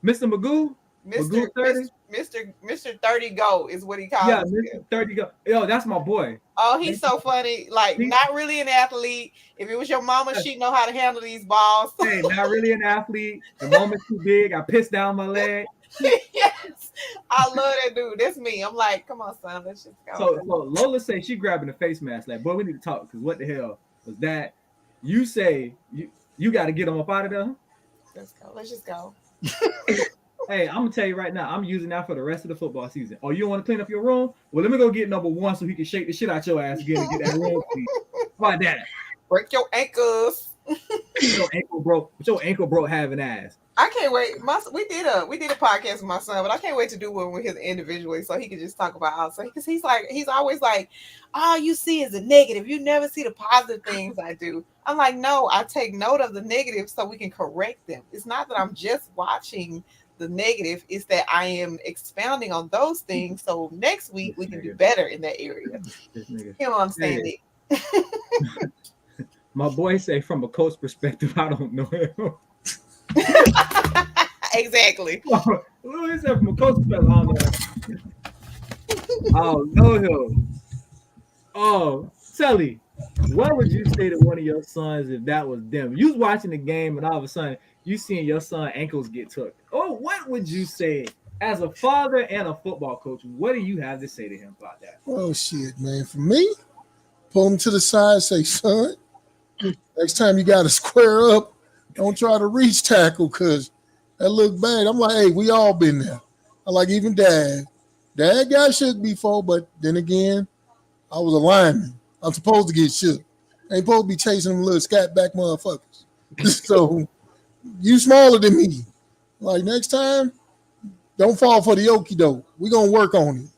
Mr. Magoo. Magoo 30? Mr. 30 Go is what he calls Yeah, him. Mr. 30 Go. Yo, that's my boy. Oh, he's so funny. Like, not really an athlete. If it was your mama, she'd know how to handle these balls. Hey, not really an athlete. The moment's too big. I pissed down my leg. Yes, I love that dude. That's me. I'm like, come on, son, let's just go. So Lola say she grabbing the face mask. Like, boy, we need to talk because what the hell was that? You say you got to get him up out of there. Let's go. Let's just go. Hey, I'm gonna tell you right now, I'm using that for the rest of the football season. Oh, you want to clean up your room? Well, let me go get number 1 so he can shake the shit out your ass again and get that room clean. How about that? Break your ankles. Your ankle broke having ass. I can't wait. We did a podcast with my son, but I can't wait to do one with his individually so he can just talk about outside. Because he's always like, all you see is the negative. You never see the positive things I do. I'm like, no, I take note of the negative so we can correct them. It's not that I'm just watching the negative, it's that I am expounding on those things. So next week we can do better in that area. You don't understand it. My boy say from a coach perspective, I don't know him. Exactly. He said from a coach perspective, I don't know him. Oh, Sally, what would you say to one of your sons if that was them? You was watching the game and all of a sudden you seeing your son ankles get took. Oh, what would you say as a father and a football coach? What do you have to say to him about that? Oh shit, man. For me, pull him to the side, say, son, next time you got to square up, don't try to reach tackle because that look bad. I'm like, hey, we all been there. I like even Dad. Dad got shook before, but then again, I was a lineman. I'm supposed to get shook. I ain't supposed to be chasing them little scat back motherfuckers. So you smaller than me. Like next time, don't fall for the okie doke. We're gonna work on it.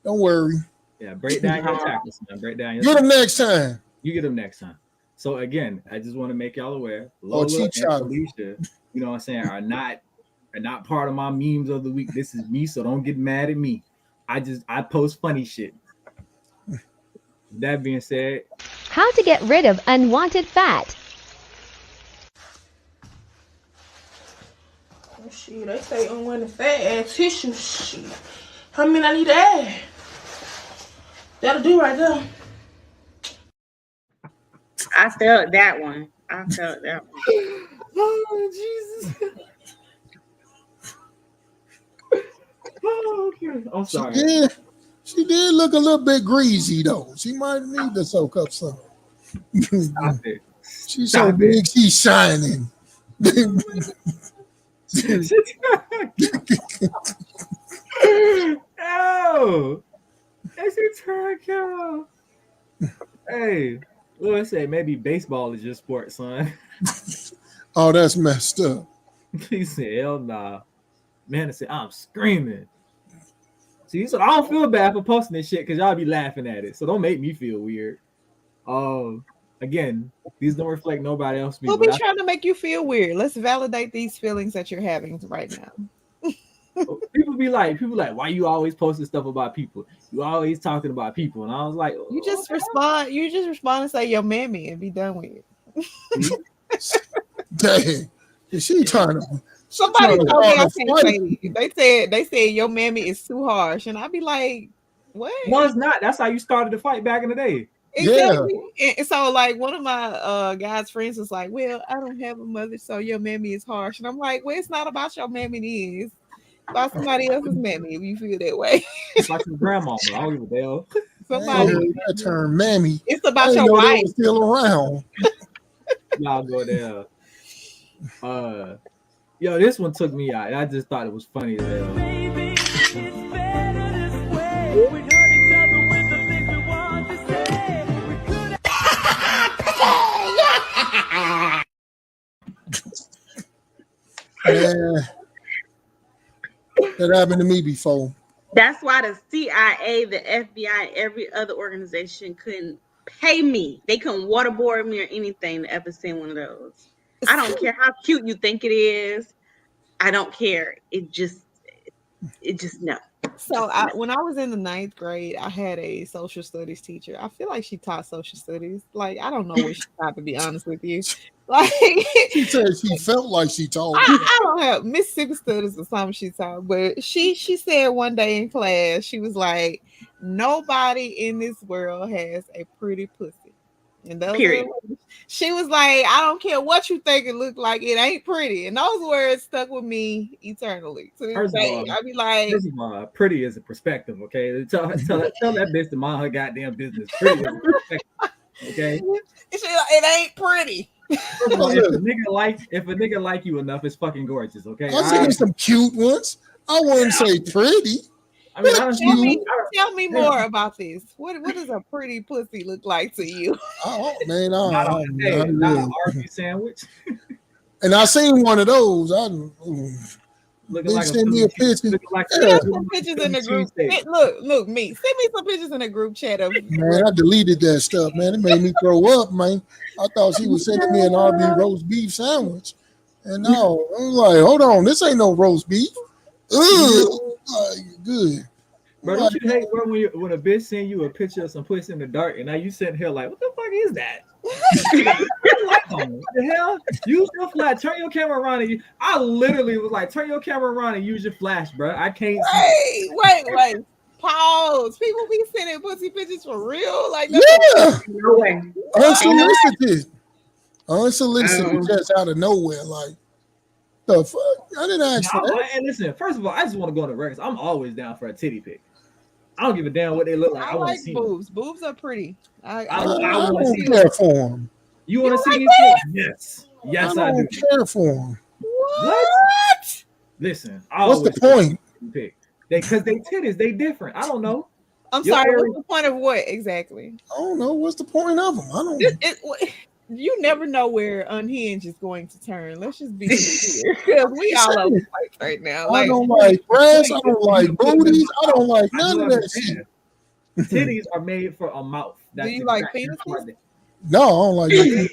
Don't worry. Yeah, break down your tackles, man. Break down your Get them next time. You get them next time. So again, I just want to make y'all aware. Lola and Felicia, you know what I'm saying, are not part of my memes of the week. This is me, so don't get mad at me. I post funny shit. That being said, how to get rid of unwanted fat. Oh, shit, they say unwanted fat ass tissue. Shit. How many I need to add? That'll do right there. I felt that one. Oh, Jesus. Oh, okay. I'm sorry. She did look a little bit greasy, though. She might need to soak up some. Stop it. She's so big, she's shining. Oh, that's your turn, Carol. Hey, let's say maybe baseball is your sport, son. Oh, that's messed up. He said, hell nah. Man, I said, I'm screaming. See, so I don't feel bad for posting this shit because y'all be laughing at it. So don't make me feel weird. Again, these don't reflect nobody else. We'll be trying to make you feel weird. Let's validate these feelings that you're having right now. People be like, why you always posting stuff about people? You always talking about people. And I was like, you just respond and say your mammy and be done with it. Dang. Is she trying to somebody told me I can't say it. They said your mammy is too harsh. And I'd be like, what? No, it's not. That's how you started the fight back in the day. Exactly. Yeah. And so like one of my guys' friends was like, well, I don't have a mother, so your mammy is harsh. And I'm like, well, it's not about your mammy, it is about somebody else's mammy if you feel that way. It's like your grandma, I don't give a damn. Somebody that term mammy. It's about your wife. Still around. Y'all go there. Yo, this one took me out. I just thought it was funny. That happened to me before. That's why the CIA, the FBI, every other organization couldn't pay me. They couldn't waterboard me or anything to ever send one of those. I don't care how cute you think it is. I don't care. It just no. So when I was in the 9th grade, I had a social studies teacher. I feel like she taught social studies. Like, I don't know what she taught, to be honest with you. Like, she said she felt like she taught. I don't have Mississippi studies or something she taught, but she said one day in class, she was like, nobody in this world has a pretty pussy. And those period. She was like, I don't care what you think it looked like, it ain't pretty. And those words stuck with me eternally. To this day, I'd be like, pretty is a perspective, okay? Tell that bitch to mind her goddamn business. Pretty is a perspective, okay? It ain't pretty. If a nigga like you enough, it's fucking gorgeous, okay? I've seen some cute ones. I wouldn't say pretty. I mean, I don't Tell me, see. tell me more about this. What does a pretty pussy look like to you? Oh man, Not on a day, not an RV sandwich. And I seen one of those. Looking Bitch like a sent me a picture. looking like Yeah. Send some pictures in the group. Look, me. Send me some pictures in the group chat of Man, I deleted that stuff, man. It made me throw up, man. I thought she was sending me an RB roast beef sandwich. And no, I'm like, hold on, this ain't no roast beef. Ugh. Like, good. Bro, don't you hate, bro, when a bitch send you a picture of some pussy in the dark and now you sitting here like, what the fuck is that? What the hell? Use your flash. Turn your camera around and I literally was like, turn your camera around and use your flash, bro. I can't see. Wait. Pause. People be sending pussy pictures for real? Like, yeah. No way. Unsolicited, just out of nowhere. Like, the fuck? I didn't ask for that. And listen, first of all, I just want to go on the records. I'm always down for a titty pic. I don't give a damn what they look like. I like boobs. Them. Boobs are pretty. I don't care for them. You want to see these things? Yes, I don't care for them. What? Listen, what's the point? Because they titties, they different. I don't know. I'm sorry. What's the point of what exactly? I don't know. What's the point of them? I don't know. You never know where Unhinged is going to turn. Let's just be clear. Because we all over the place right now. I don't like breasts. I don't like booties. I don't like none of that shit. Titties are made for a mouth. Do you like penises? No, I don't like that.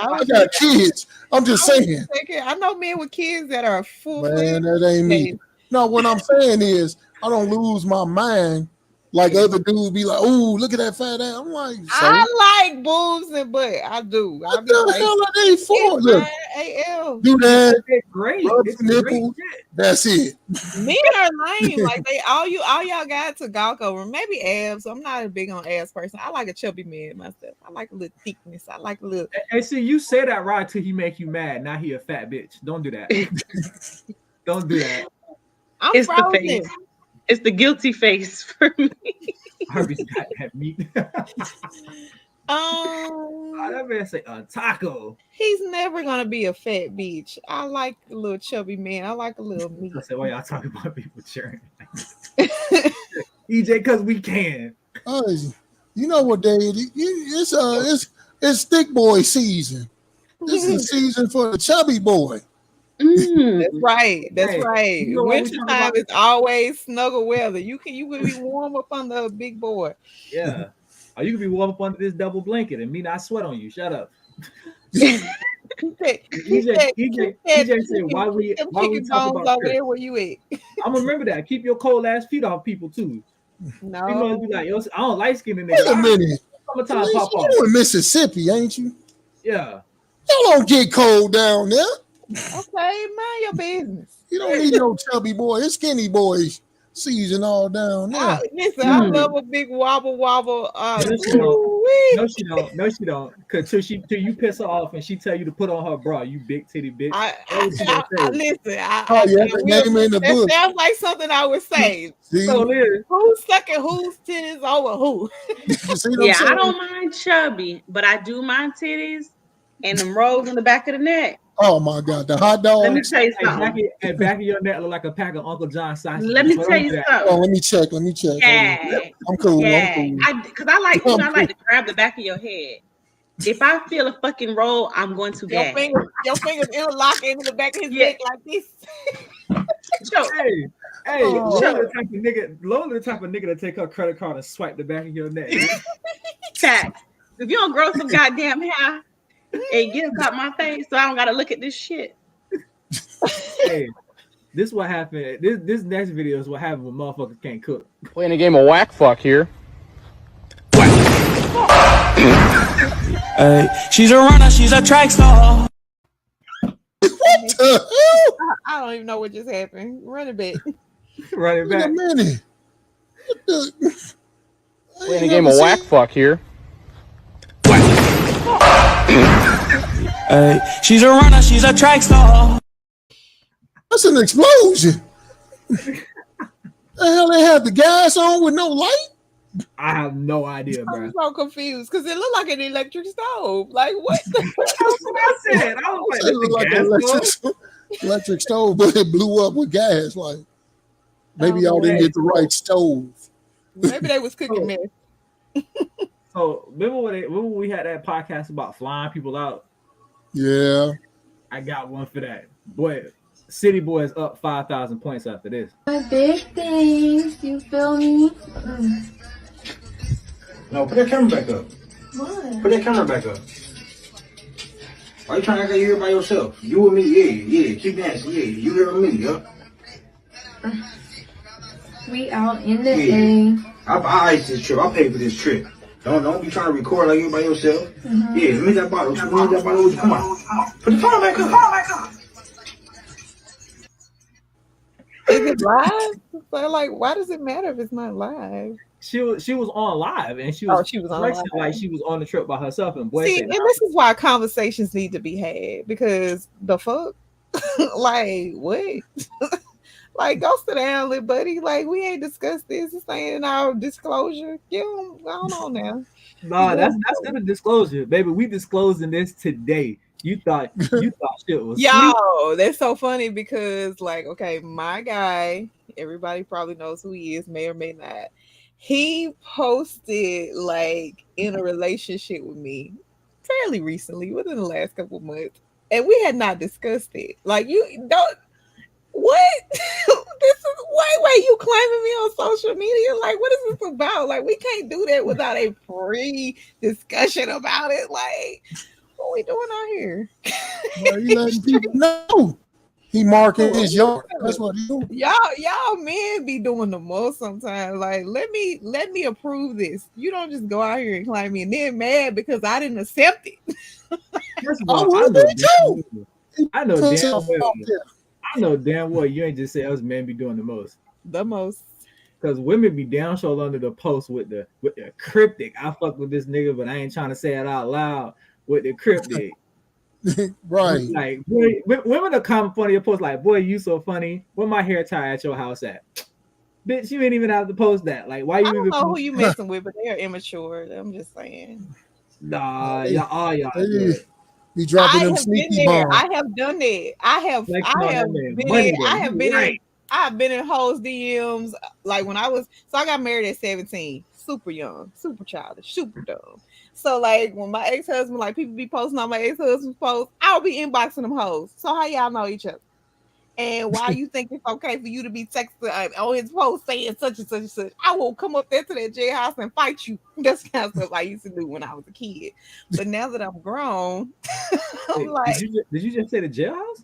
I got kids. I'm just saying. I know men with kids that are full. Man, that ain't me. No, what I'm saying is I don't lose my mind like other dudes be like, "Ooh, look at that fat ass." I'm like, I like boobs and butt. I do. What the hell are they for? Look, AL. do that. It's great. It's nipples. That's it. Men are lame. Like all y'all got to gawk over. Maybe abs. I'm not a big on abs person. I like a chubby man myself. I like a little thickness. I like a little. And see, you say that right till he make you mad. Now he a fat bitch. Don't do that. Don't do that. It's the face. It's the guilty face for me. Harvey's got that meat. That man say a taco. He's never gonna be a fat bitch. I like a little chubby man. I like a little meat. I said, why y'all talking about people sharing? EJ, because we can. You know what day it is? It's thick boy season. This is the season for the chubby boy. That's right. That's right. You know, wintertime is always snuggle weather. You can be warm up under a big boy. Yeah. Or you can be warm up under this double blanket and me not sweat on you. Shut up. EJ said, why we talk about there where you at? I'm gonna remember that. Keep your cold ass feet off people too. No. People be like, yo, I don't like skinny niggas. Wait a minute. Summertime pop off. You in Mississippi, ain't you? Yeah. Y'all don't get cold down there. Okay, mind your business. You don't need no chubby boy. It's skinny boys season all down there. Listen, I love a big wobble. No, she don't. Cause till you piss her off and she tell you to put on her bra, you big titty bitch. Name in the book. Sounds like something I would say. So who's sucking whose titties over who? Yeah, I don't mind chubby, but I do mind titties and them rolls in the back of the neck. Oh my God, the hot dog. Let me tell you something. At back of your neck look like a pack of Uncle John sausages. Let me tell you something. Oh, let me check. Yeah. I'm cool. Yeah. Because I like to grab the back of your head. If I feel a fucking roll, I'm going to your fingers interlock into the back of his neck like this. Lola the type of nigga to take her credit card and swipe the back of your neck. Tax. If you don't grow some goddamn hair and get out my face, so I don't gotta look at this shit. Hey, this what happened. This next video is what happened when motherfuckers can't cook. Playing a game of whack fuck here. She's a runner, she's a track star. What the hell? I don't even know what just happened. Run it back. Run it back. Wait a minute. Playing a game of whack fuck here. She's a runner, she's a track star. That's an explosion. The hell they had the gas on with no light? I have no idea, bro. I'm so confused because it looked like an electric stove. Like what? That's what I said. I was like, electric stove, but it blew up with gas. Like, Maybe y'all didn't get the right stove. Maybe they was cooking mess. So remember when we had that podcast about flying people out? Yeah. I got one for that. Boy, City Boy is up 5,000 points after this. My big things, you feel me? No, put that camera back up. What? Put that camera back up. Why you trying to act like you here by yourself? You and me, yeah. Keep dancing, yeah. You here with me, yup. We out in the thing. I iced this trip. I paid for this trip. Don't be trying to record like you by yourself. Mm-hmm. Yeah, let me that bottle. Come on. Put the phone back up. Is it live? So, like, why does it matter if it's not live? She was on live and she was on live. Like she was on the trip by herself. And boy, See, and this is why conversations need to be had, because the fuck, like, what? Like, go sit down, little buddy. Like, we ain't discussed this. This ain't in our disclosure. Get on, I don't know now. Nah, that's not a disclosure, baby. We disclosing this today. You thought shit was Yo, that's so funny because, like, okay, my guy, everybody probably knows who he is, may or may not. He posted like in a relationship with me fairly recently, within the last couple of months, and we had not discussed it. Like, you don't. What? This is wait, you claiming me on social media? Like, what is this about? Like, we can't do that without a pre-discussion about it. Like, what we doing out here? Well, you letting people know he marking his yard. That's what he doing. Y'all men be doing the most sometimes. Like, let me approve this. You don't just go out here and claim me and then mad because I didn't accept it. First of all, I know damn well you ain't just say us men be doing the most. The most. Because women be down shoulder under the post with the cryptic. I fuck with this nigga, but I ain't trying to say it out loud with the cryptic. Right. Like, boy, women are comment funny your post like, boy, you so funny. Where my hair tie at your house at? Bitch, you ain't even have to post that. Like, why you I don't even know who you messing with, but they're immature. I'm just saying. Nah, y'all. Be dropping them sneaky bombs. I have done that. I have been in hoes DMs like when I got married at 17, super young, super childish, super dumb. So like when my ex-husband, like people be posting on my ex-husband's post, I'll be inboxing them hoes. So how y'all know each other? And why you think it's okay for you to be texting on his post saying such and such and such? I will come up there to that jailhouse and fight you. That's the kind of stuff I used to do when I was a kid. But now that I'm grown, I'm like, did you just say the jailhouse?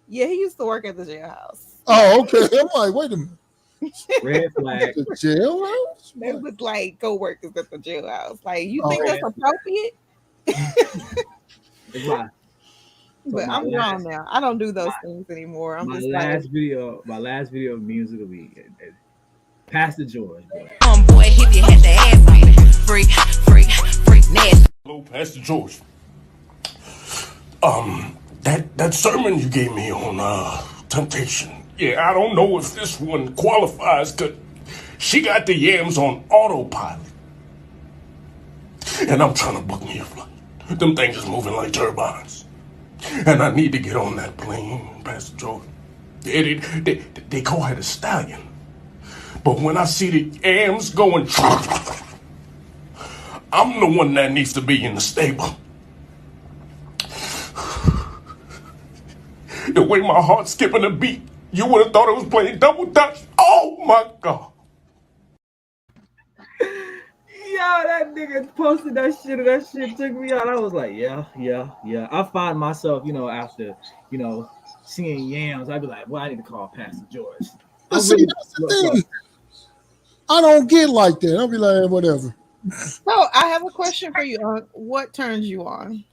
Yeah, he used to work at the jailhouse. Oh, okay. I'm like, wait a minute. Red flag. The jailhouse? They was like co-workers at the jailhouse. Like, you think that's appropriate? Why? But I'm grown now. I don't do those things anymore. My last video of music will be Pastor George. Boy, if you had the ass on it, freak, nasty. Hello, Pastor George. That sermon you gave me on temptation. Yeah, I don't know if this one qualifies because she got the yams on autopilot. And I'm trying to book me a flight. Them things is moving like turbines. And I need to get on that plane, Pastor George. They call her the stallion. But when I see the yams going, I'm the one that needs to be in the stable. The way my heart's skipping a beat, you would have thought it was playing double dutch. Oh my God. Yo, that nigga posted that shit and that shit took me out. I was like, yeah. I find myself, after, seeing yams, I'd be like, well, I need to call Pastor George. But see, that's the thing. I don't get like that. I'll be like, whatever. So I have a question for you. What turns you on?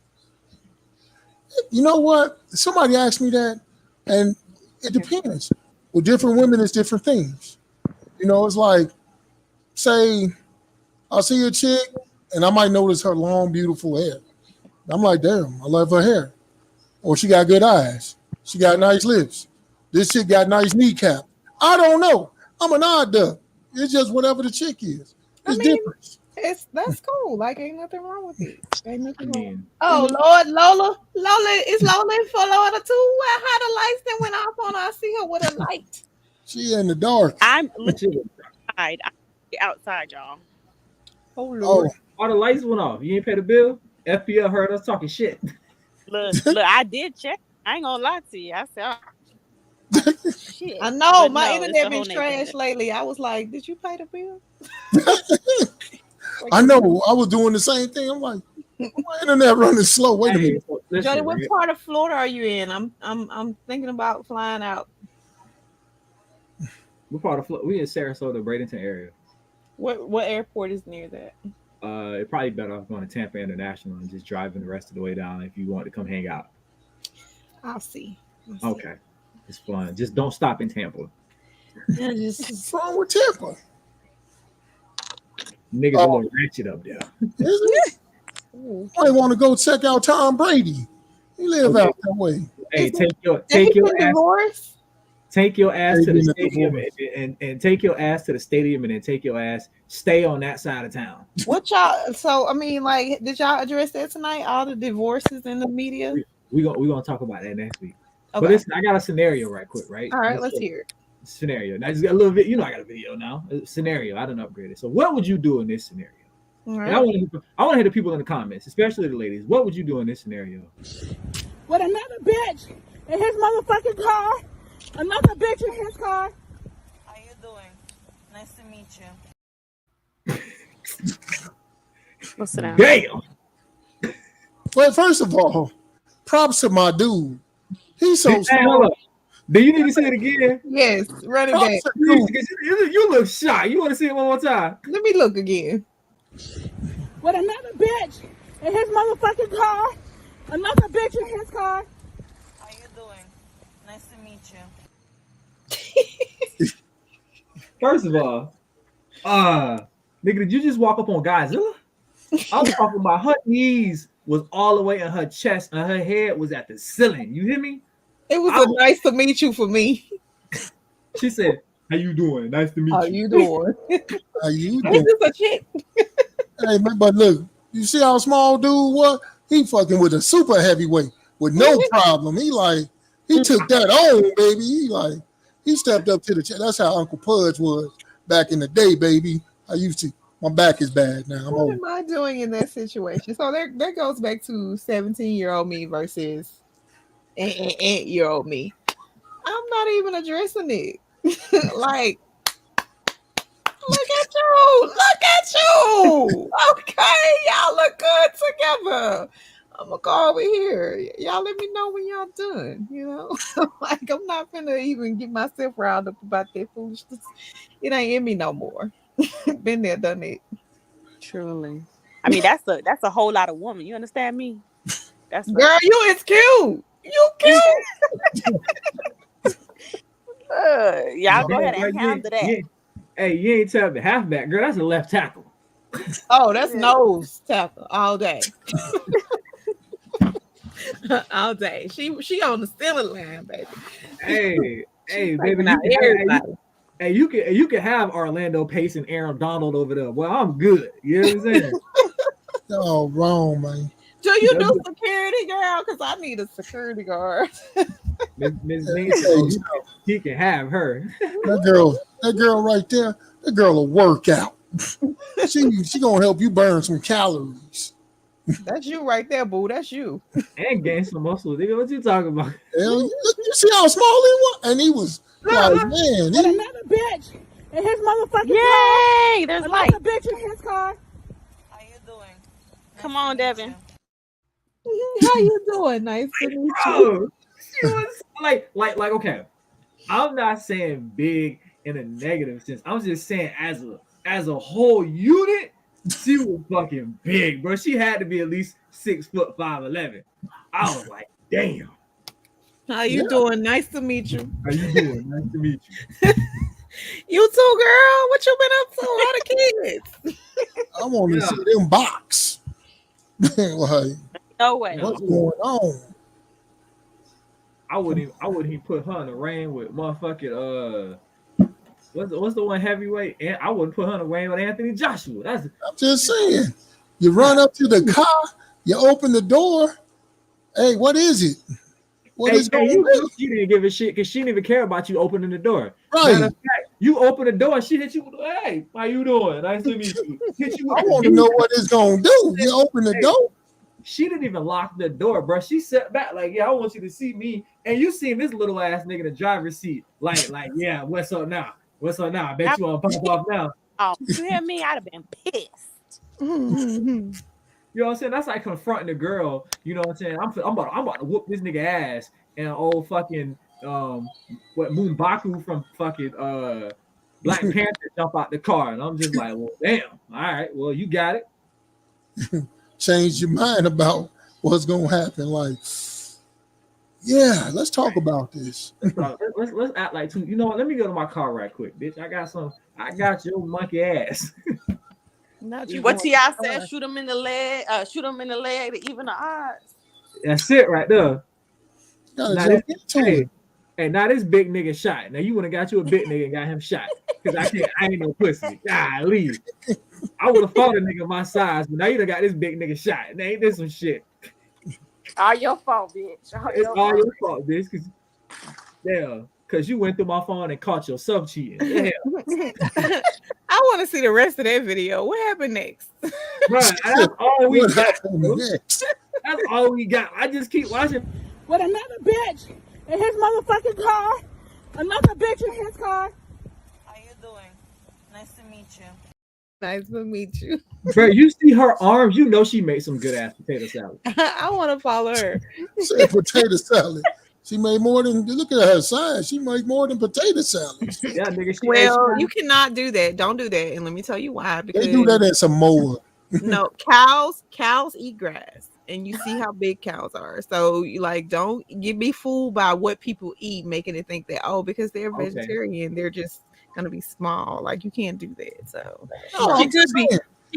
You know what? Somebody asked me that, and it depends. With different women, it's different things. It's like, say, I'll see a chick, and I might notice her long, beautiful hair. I'm like, damn, I love her hair. Or she got good eyes. She got nice lips. This chick got nice kneecap. I don't know. I'm an odd duck. It's just whatever the chick is. It's different. That's cool. Like, ain't nothing wrong with it. Ain't nothing wrong. Oh, Lord, Lola, is Lola in for Florida too? How the lights then went off on her? I see her with a light. She in the dark. I'm Shit. outside, y'all. Oh Lord. All the lights went off. You ain't pay the bill? FPL heard us talking shit. Look, I did check. I ain't gonna lie to you. I said, shit. I know But my no, it's internet the been whole trash neighborhood. lately. I was like, did you pay the bill? I know. I was doing the same thing. I'm like, my internet running slow. Wait a minute. Jody, what part of Florida are you in? I'm thinking about flying out. What part of Florida? We in Sarasota, Bradenton area. What airport is near that? It probably better off going to Tampa International and just driving the rest of the way down if you want to come hang out. I'll see. Okay. It's fun. Just don't stop in Tampa. Yeah, what's wrong with Tampa? Niggas a little ratchet up there. I want to go check out Tom Brady. He live out that way. Hey, take your ass. Take your ass to the stadium and take your ass to the stadium and then take your ass. Stay on that side of town. What y'all? So I mean, like, did y'all address that tonight? All the divorces in the media. We gonna talk about that next week. Okay. But listen, I got a scenario right quick, right? All right, let's hear it. Scenario. Now I just got a little bit. You know, I got a video now. Scenario. I done upgraded. So, what would you do in this scenario? All right. And I want to hear the people in the comments, especially the ladies. What would you do in this scenario? With another bitch in his motherfucking car. Another bitch in his car. How you doing? Nice to meet you. What's it down? Damn. Well, first of all, props to my dude. He's so smart. Do you need to say it again? Yes, run it back. You look shy. You want to see it one more time? Let me look again. With another bitch in his motherfucking car. Another bitch in his car. How you doing? Nice to meet you. First of all, nigga, did you just walk up on Godzilla? I'm talking about her knees was all the way in her chest and her head was at the ceiling. You hear me? It was a nice to meet you for me. She said, "How you doing? Nice to meet you." How you doing? How you This doing? is a chick. Hey, man, but look, you see how small dude was? He fucking with a super heavyweight with no problem. He took that on, baby. He stepped up to the chest. That's how Uncle Pudge was back in the day, baby. My back is bad now. What am I doing in that situation? So that goes back to 17-year-old me versus 8-year-old me. I'm not even addressing it. Like, look at you. Okay, y'all look good together. I'm gonna go over here. Y'all let me know when y'all done. You know, like, I'm not gonna even get myself riled up about that foolishness. It ain't in me no more. Been there, done it. Truly. I mean, that's a whole lot of woman. You understand me? That's right. Girl, you is cute. You cute. Y'all go ahead and handle that. Yeah. Hey, you ain't telling the halfback, girl. That's a left tackle. Oh, that's nose tackle all day. All day. She on the ceiling line, baby. Hey, baby. You can have Orlando Pace and Aaron Donald over there. Well, I'm good. You know what I'm saying? Oh, wrong, man. Do you do security, girl? Because I need a security guard. Miss Nancy, he can have her. That girl right there, that girl will work out. She gonna help you burn some calories. That's you right there, boo. That's you. And gain some muscle. Nigga, what you talking about? Hell, you see how small he was? And he was like, man. With another bitch in his motherfucking Yay! car. There's another light. bitch in his car. How you doing? Come on, Devin. How you doing? Nice to meet you. She was like, okay. I'm not saying big in a negative sense. I'm just saying as a whole unit, she was fucking big, bro. She had to be at least 6'5", 5'11". I was like, damn. How you doing? Nice to meet you. How you doing? Nice to meet you. You too, girl. What you been up to? All the kids. I want to see them box. Like, no way. What's going on? I wouldn't even put her in the ring with motherfucking what's the one heavyweight? And I wouldn't put her in the ring with Anthony Joshua. I'm just saying. You run up to the car, you open the door. Hey, what is it? What is going on? She didn't give a shit because she didn't even care about you opening the door. Matter Right. of fact, you open the door and she hit you with, hey, how you doing? Nice to meet you. Hit you with I the want to view. know what it's gonna do. You open the Hey, door. she didn't even lock the door, bro. She sat back like, yeah, I want you to see me. And you seen this little ass nigga in the driver's seat, like, yeah, what's up now? What's up now? I bet you want to pop off now. Oh, you hear me? I'd have been pissed. You know what I'm saying? That's like confronting a girl. You know what I'm saying? I'm about to whoop this nigga ass, and old fucking what Moonbaku from fucking Black Panther jump out the car, and I'm just like, well, damn. All right, well, you got it. Change your mind about what's gonna happen. Like, yeah, let's talk about this. Let's act like two. You know what? Let me go to my car right quick, bitch. I got your monkey ass. What T.I. said, shoot him in the leg, to even the odds. That's it right there. Gotta Now jump this, into hey, it. hey, now this big nigga shot. Now you would have got you a big nigga and got him shot. Cause I ain't no pussy. Leave. I would have fought a nigga my size, but now you done got this big nigga shot. Now ain't this some shit? All your fault, bitch. It's all your fault, bitch. Cause you went through my phone and caught yourself cheating. Yeah. I want to see the rest of that video. What happened next? Right, that's all we What got. happened Bro. next? That's all we got. I just keep watching. With another bitch in his motherfucking car. Another bitch in his car. How you doing? Nice to meet you. Nice to meet you. Bro, you see her arms, you know she made some good ass potato salad. I want to follow her. Said potato salad. She made more than, look at her size. She made more than potato salads. Yeah, nigga. Well, you cannot do that. Don't do that. And let me tell you why. Because They do that in Samoa. no, cows eat grass. And you see how big cows are. So you don't get me fooled by what people eat, making it think that, oh, because they're vegetarian, they're just gonna be small. Like, you can't do that. So No, she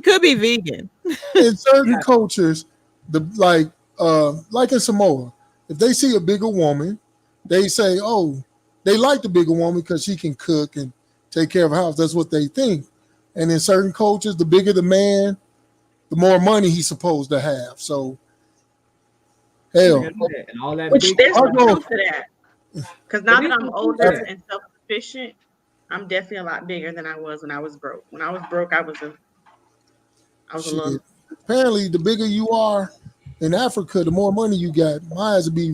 could be vegan. In certain cultures, like in Samoa, if they see a bigger woman, they say, oh, they like the bigger woman because she can cook and take care of a house. That's what they think. And in certain cultures, the bigger the man, the more money he's supposed to have. So, hell. And all that Which big there's some truth to that. Because now that I'm older that. and self-sufficient, I'm definitely a lot bigger than I was when I was broke. When I was broke, I was a little. Apparently, the bigger you are in Africa, the more money you got. My eyes would be,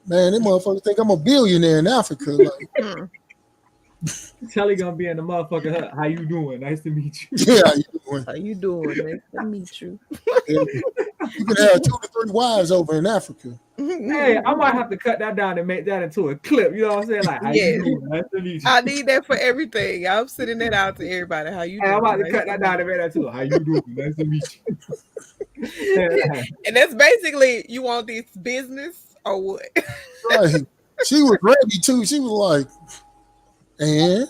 man, them motherfuckers think I'm a billionaire in Africa. Like, Telly gonna be in the motherfucker hut. How you doing? Nice to meet you. yeah, how you doing? How you doing? Nice to meet you. You can have 2 to 3 wives over in Africa. Hey, I might have to cut that down and make that into a clip. You know what I'm saying? Like, how you doing? Nice to meet you. I need that for everything. I'm sending that out to everybody. How you doing? I'm about to Nice cut that down and make that too. How you doing? Nice to meet you. And that's basically, you want this business or what? Right. She was ready too. She was like, and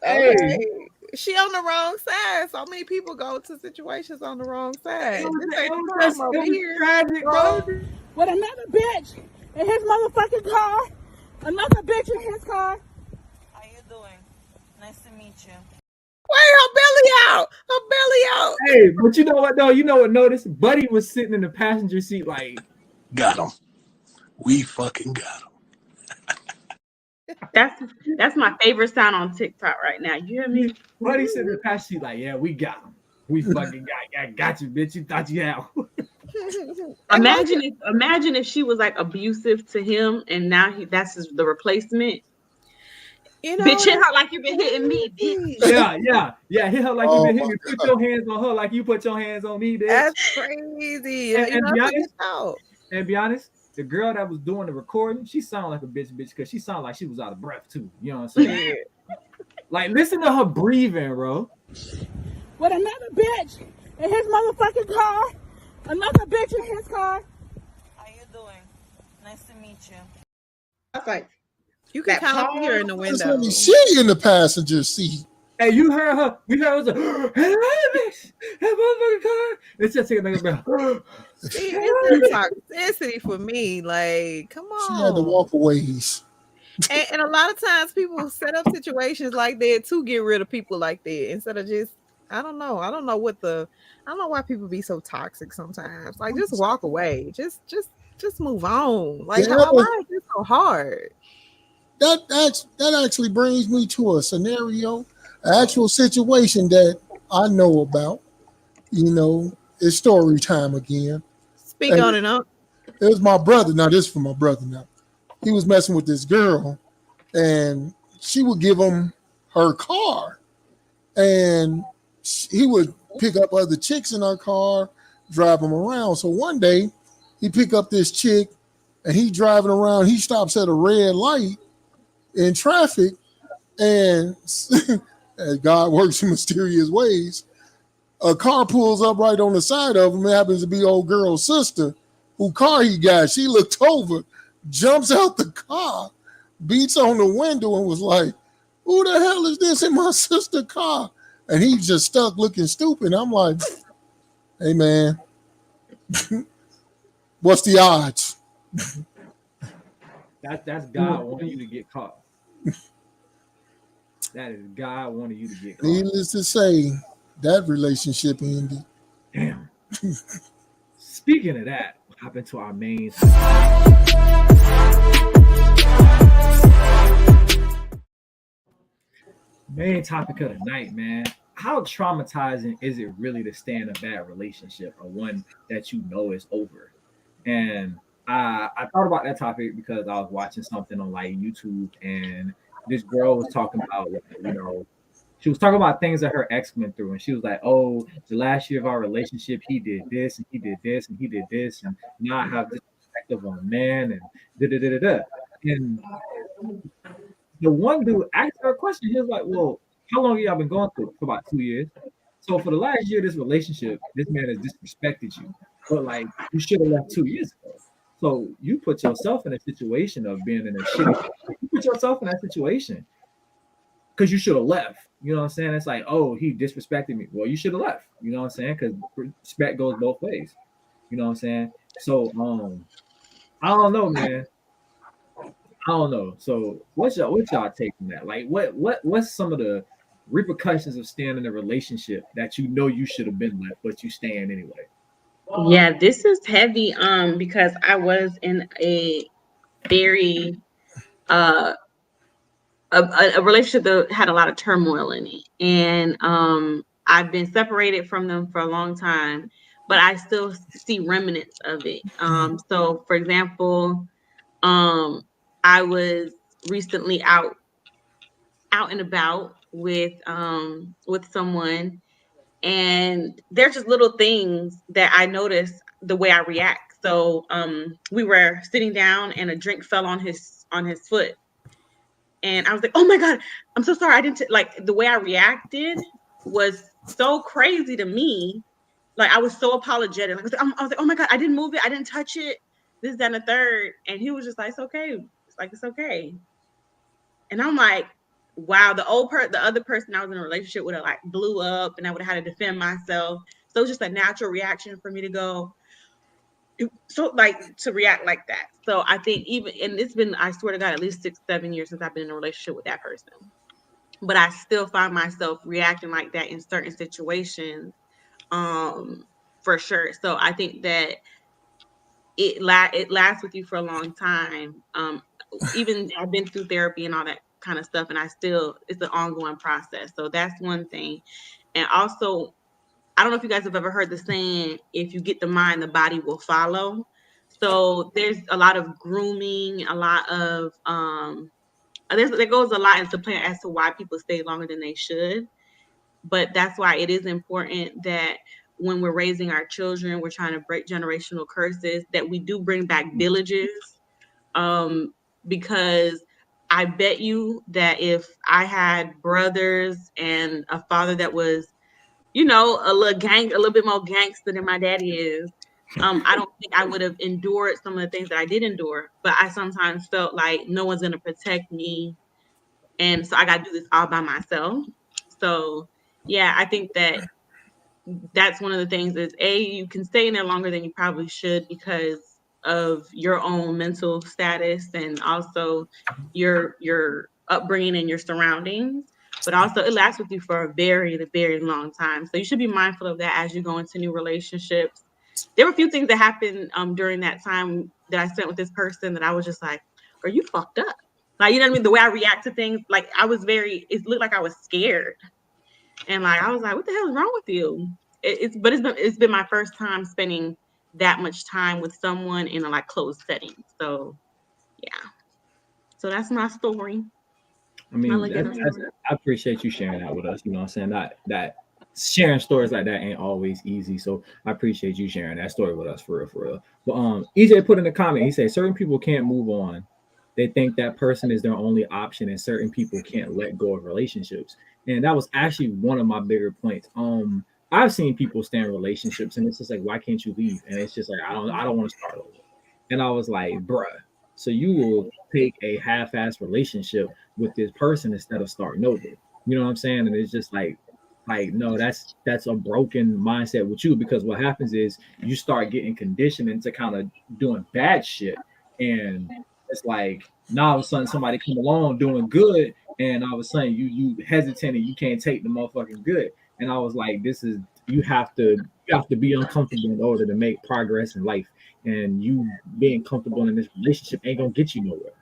Okay. She on the wrong side. So many people go to situations on the wrong side. This ain't the time over here. Tragic, bro. With another bitch in his motherfucking car. Another bitch in his car. How you doing? Nice to meet you. Wait, her belly out. Her belly out. Hey, but you know what though? You know what? Notice Buddy was sitting in the passenger seat like, got him. We fucking got him. That's my favorite sound on TikTok right now. You hear me? Buddy sitting in the passenger seat like, yeah, we got him. We fucking got you, bitch. You thought you had. Imagine if she was like abusive to him, and now that's the replacement. You know, bitch, hit her like you've been hitting me, bitch. Yeah. Hit her like you've been hitting me. Put your hands on her like you put your hands on me, bitch. That's crazy. And be honest, the girl that was doing the recording, she sounded like a bitch because she sounded like she was out of breath too. You know what I'm saying? Like, listen to her breathing, bro. With another bitch in his motherfucking car. Another bitch in his car. How you doing? Nice to meet you. That's like, you can kind of hear in the window. She in the passenger seat. Hey, you heard her. We heard her. Hey, bitch, that motherfucking car. It's just taking a See, it's toxicity for me. Like, come on. She had to walk ways. And a lot of times people set up situations like that to get rid of people like that instead of just, I don't know why people be so toxic sometimes. Like, just walk away. Just move on. Like, why is this so hard? that actually brings me to a scenario, an actual situation that I know about. You know, it's story time again. Speak And on it, up. it was my brother. Now this is for my brother. Now he was messing with this girl, and she would give him her car, and he would pick up other chicks in her car, drive them around. So one day, he pick up this chick, and he driving around. He stops at a red light in traffic, and as God works in mysterious ways, a car pulls up right on the side of him. It happens to be old girl's sister, who car he got. She looked over, jumps out the car, beats on the window, and was like, "Who the hell is this in my sister's car?" And he just stuck looking stupid. I'm like, "Hey man, what's the odds?" That's God wanting you to get caught. That is God wanting you to get caught. Needless to say, that relationship ended. Damn. Speaking of that, what happened to our main topic of the night, man? How traumatizing is it really to stay in a bad relationship or one that you know is over? And I thought about that topic because I was watching something on like YouTube, and this girl was talking about, like, she was talking about things that her ex went through, and she was like, "Oh, the last year of our relationship, he did this and he did this and he did this, and now I have this perspective on a man and da da da da da." And the one dude asked her a question. He was like, "Well, how long have y'all been going through?" For about 2 years. So for the last year of this relationship, this man has disrespected you, but like you should have left 2 years ago. So you put yourself in a situation of being in a shitty. You put yourself in that situation because you should have left. You know what I'm saying? It's like, oh, he disrespected me. Well, you should have left. You know what I'm saying? Because respect goes both ways. You know what I'm saying? So, I don't know, man. I don't know. So, what's y'all take on that? Like, what's some of the repercussions of staying in a relationship that you know you should have been left, but you staying anyway? Yeah, this is heavy because I was in a very uh a relationship that had a lot of turmoil in it. And I've been separated from them for a long time, but I still see remnants of it. So for example, um I was recently out and about with someone, and there's just little things that I notice the way I react. So we were sitting down and a drink fell on his foot, and I was like, "Oh my god, I'm so sorry. I didn't like the way I reacted was so crazy to me. Like I was so apologetic. I was like, "Oh my god, I didn't move it. I didn't touch it. This, that, and the third." And he was just like, "It's okay. It's like it's okay." And I'm like, wow, the other person I was in a relationship would have like blew up, and I would have had to defend myself. So it was just a natural reaction for me to go, so like to react like that. So I think even, and it's been, I swear to God, at least 6, 7 years since I've been in a relationship with that person. But I still find myself reacting like that in certain situations, um, for sure. So I think that it lasts with you for a long time. Even I've been through therapy and all that kind of stuff, and it's an ongoing process. So that's one thing. And also, I don't know if you guys have ever heard the saying, if you get the mind, the body will follow. So there's a lot of grooming, a lot of there goes a lot into play as to why people stay longer than they should. But that's why it is important that when we're raising our children, we're trying to break generational curses, that we do bring back villages. Um, because I bet you that if I had brothers and a father that was, a little bit more gangster than my daddy is, I don't think I would have endured some of the things that I did endure. But I sometimes felt like no one's gonna protect me, and so I got to do this all by myself. So yeah, I think that's one of the things is you can stay in there longer than you probably should because of your own mental status and also your upbringing and your surroundings, but also it lasts with you for a very, very long time. So you should be mindful of that as you go into new relationships. There were a few things that happened during that time that I spent with this person that I was just like, are you fucked up? Like, you know what I mean? The way I react to things, like I was it looked like I was scared. And like I was like, what the hell is wrong with you? It's been my first time spending that much time with someone in a like closed setting. So yeah. So that's my story. I My mean, little ghetto story. I appreciate you sharing that with us. You know what I'm saying? That sharing stories like that ain't always easy. So I appreciate you sharing that story with us for real, for real. But EJ put in the comment, he said certain people can't move on. They think that person is their only option, and certain people can't let go of relationships. And that was actually one of my bigger points. I've seen people stay in relationships, and it's just like, why can't you leave? And it's just like, I don't want to start over. And I was like, bruh, so you will take a half-ass relationship with this person instead of starting over. You know what I'm saying? And it's just like no, that's a broken mindset with you, because what happens is you start getting conditioned into kind of doing bad shit, and it's like now all of a sudden somebody come along doing good, and all of a sudden you hesitant and you can't take the motherfucking good. And I was like, this is you have to be uncomfortable in order to make progress in life, and you being comfortable in this relationship ain't gonna get you nowhere.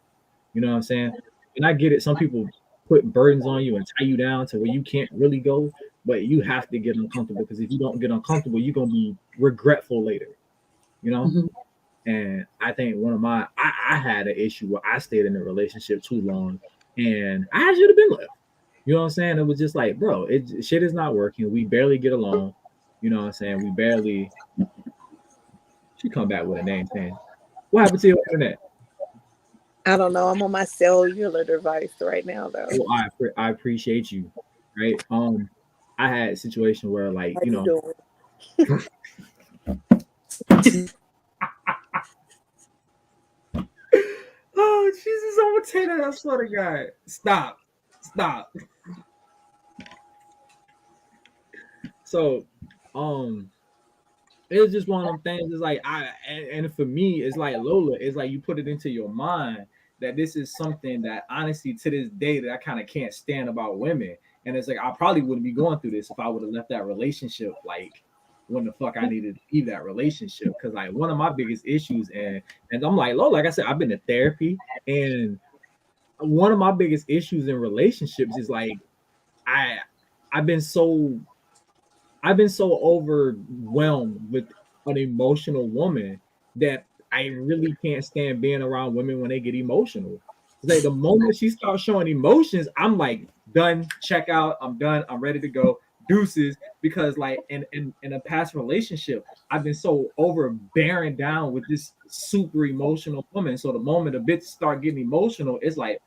You know what I'm saying? And I get it. Some people put burdens on you and tie you down to where you can't really go, but you have to get uncomfortable, because if you don't get uncomfortable, you're gonna be regretful later. You know? Mm-hmm. And I think I had an issue where I stayed in a relationship too long, and I should have been left. You know what I'm saying? It was just like, bro, shit is not working. We barely get along. You know what I'm saying? We barely. She come back with a name saying, "What happened to your internet?" I don't know. I'm on my cellular device right now, though. Well, I appreciate you, right? I had a situation where, like, How you doing? Oh Jesus, I'm gonna take that. I swear to God, stop. So, it was just one of them things. It's like and for me, it's like Lola. It's like you put it into your mind that this is something that honestly to this day that I kind of can't stand about women. And it's like I probably wouldn't be going through this if I would have left that relationship like when the fuck I needed to leave that relationship. Cause like one of my biggest issues, and I'm like, Lola, like I said, I've been to therapy, and one of my biggest issues in relationships is like I I've been so I've been so overwhelmed with an emotional woman that I really can't stand being around women when they get emotional. It's like the moment she starts showing emotions, I'm like done, check out, I'm done, I'm ready to go, deuces. Because like in a past relationship, I've been so overbearing down with this super emotional woman. So the moment a bitch start getting emotional, it's like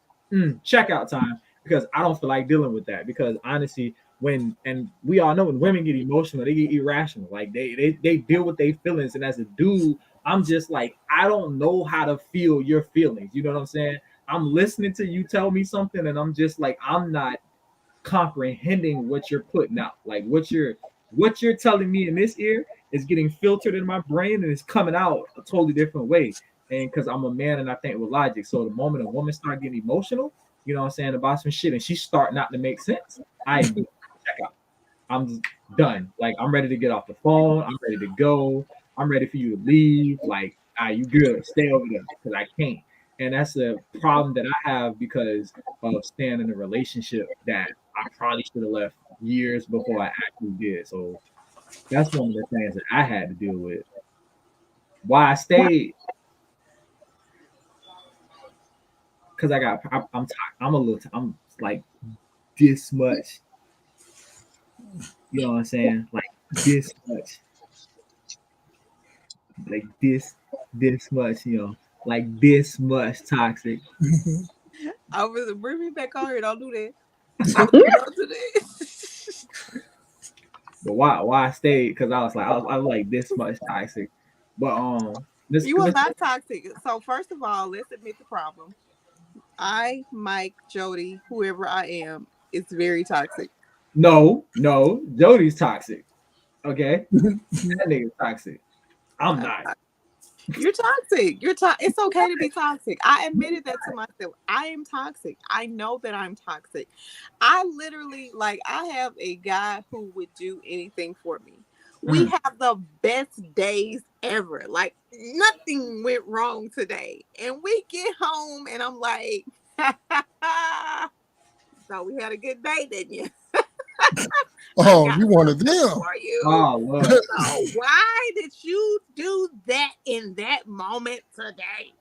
check out time, because I don't feel like dealing with that. Because honestly, when and we all know when women get emotional, they get irrational. Like they deal with their feelings. And as a dude, I'm just like, I don't know how to feel your feelings. You know what I'm saying? I'm listening to you tell me something, and I'm just like, I'm not comprehending what you're putting out. Like what you're telling me in this ear is getting filtered in my brain, and it's coming out a totally different way. And because I'm a man and I think with logic. So the moment a woman start getting emotional, you know what I'm saying, about some shit, and she start not to make sense, I check out. I'm just done. Like I'm ready to get off the phone. I'm ready to go. I'm ready for you to leave. Like, you good. Stay over there because I can't. And that's a problem that I have because of staying in a relationship that I probably should have left years before I actually did. So that's one of the things that I had to deal with. Why I stayed, because I'm a little, I'm like this much. You know what I'm saying? Like this much. Like this much, like this much toxic. I was bring me back on here. Don't do that. Don't do that. But why I stayed? Because I was like this much toxic. But this You are not toxic. So first of all, let's admit the problem. Mike, Jody, whoever I am, is very toxic. no, Jody's toxic. Okay, that nigga's toxic. I'm not. You're toxic. It's okay to be toxic. I admitted that to myself. I am toxic. I know that I'm toxic. I literally, like, I have a guy who would do anything for me. We have the best days ever. Like, nothing went wrong today. And we get home and I'm like, So we had a good day, didn't you? Oh, you wanted them. For you. Oh, Lord. So why did you do that in that moment today?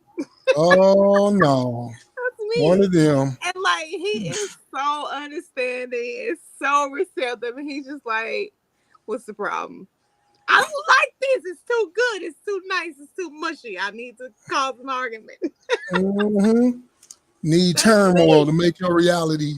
Oh no. That's me. One of them. And like he is so understanding, it's so receptive, and he's just like, what's the problem? I don't like this. It's too good. It's too nice. It's too mushy. I need to cause an argument. Mm-hmm. Need turmoil to make your reality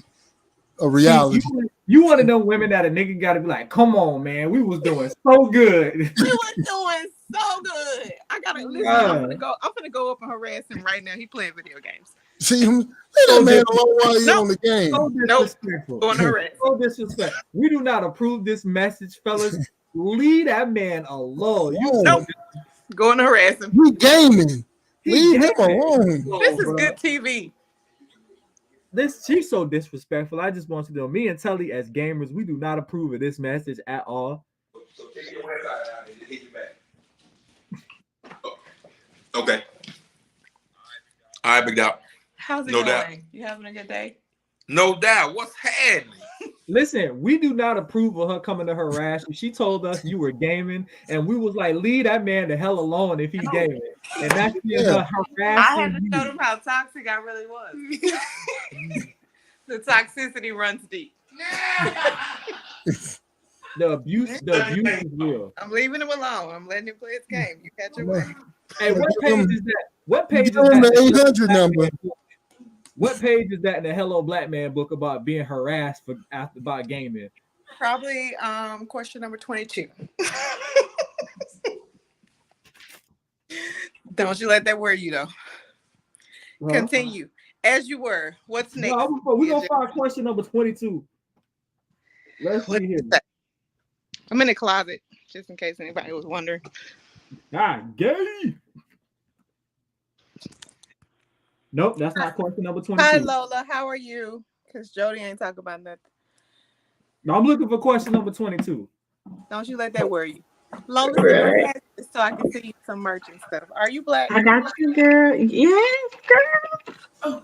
a reality. You one of them women that a nigga gotta be like, come on, man, we was doing so good. We was doing so good. I gotta listen. I'm gonna go up and harass him right now. He playing video games. See him? Leave that man alone while he's on the game. So disrespectful. Going to harass. So disrespectful. We do not approve this message, fellas. Leave that man alone. Going to harass him. You gaming. Leave him alone. This is good TV. She's so disrespectful. I just want you to know, me and Tully as gamers, we do not approve of this message at all. Okay. All right, big dog. How's it No going? doubt. You having a good day? No doubt. What's happening? Listen, we do not approve of her coming to harass you. She told us you were gaming, and we was like, leave that man the hell alone if he's gaming. And that's her harassing. I had to show them how toxic I really was. The toxicity runs deep. The abuse is real. I'm leaving him alone. I'm letting him play his game. You catch your way. Hey, what page is that? What page is the 800 number. What page is that in the Hello Black Man book about being harassed about gaming? Probably question number 22. Don't you let that worry you though. Continue. As you were. What's next? No, we're gonna find question number 22. Let's see here. I'm in the closet, just in case anybody was wondering. Gay. Nope, that's not question number 22. Hi Lola, how are you? Because Jody ain't talking about nothing. No, I'm looking for question number 22. Don't you let that worry you. Lola, Right. so I can see some merch and stuff. Are you black? I got you, girl. Yes, girl.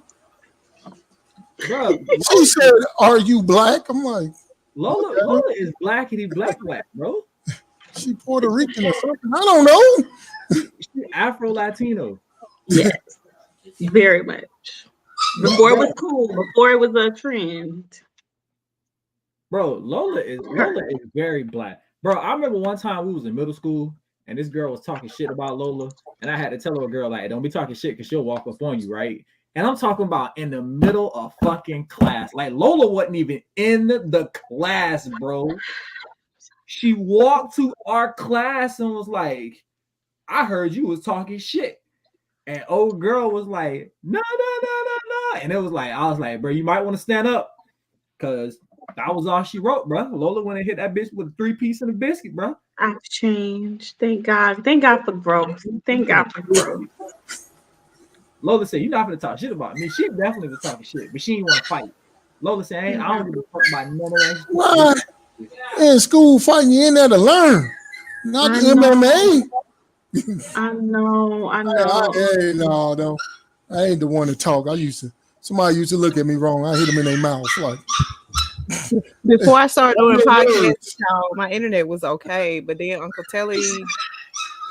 Bro, she said, "Are you black?" I'm like, Lola is blackity black, bro. She Puerto Rican or something. I don't know. She Afro Latino. Yes, very much. Before it was cool. Before it was a trend. Bro, Lola is very black. Bro, I remember one time we was in middle school and this girl was talking shit about Lola, and I had to tell her, girl, like, don't be talking shit because she'll walk up on you, right? And I'm talking about in the middle of fucking class. Like, Lola wasn't even in the class, bro. She walked to our class and was like, I heard you was talking shit. And old girl was like, no. And it was like, I was like, bro, you might want to stand up. Because that was all she wrote, bro. Lola went and hit that bitch with a 3-piece and a biscuit, bro. I've changed. Thank God. Thank God for growth. Thank God for growth. Lola said, you're not going to talk shit about me. She definitely was talking shit, but she didn't want to fight. Lola said, I don't give a fuck about none of that. Why? In school fighting, you in there to learn, not the MMA. I know. Hey, no. I ain't the one to talk. Somebody used to look at me wrong. I hit them in their mouth. Like, before I started doing podcasts, my internet was okay, but then Uncle Telly,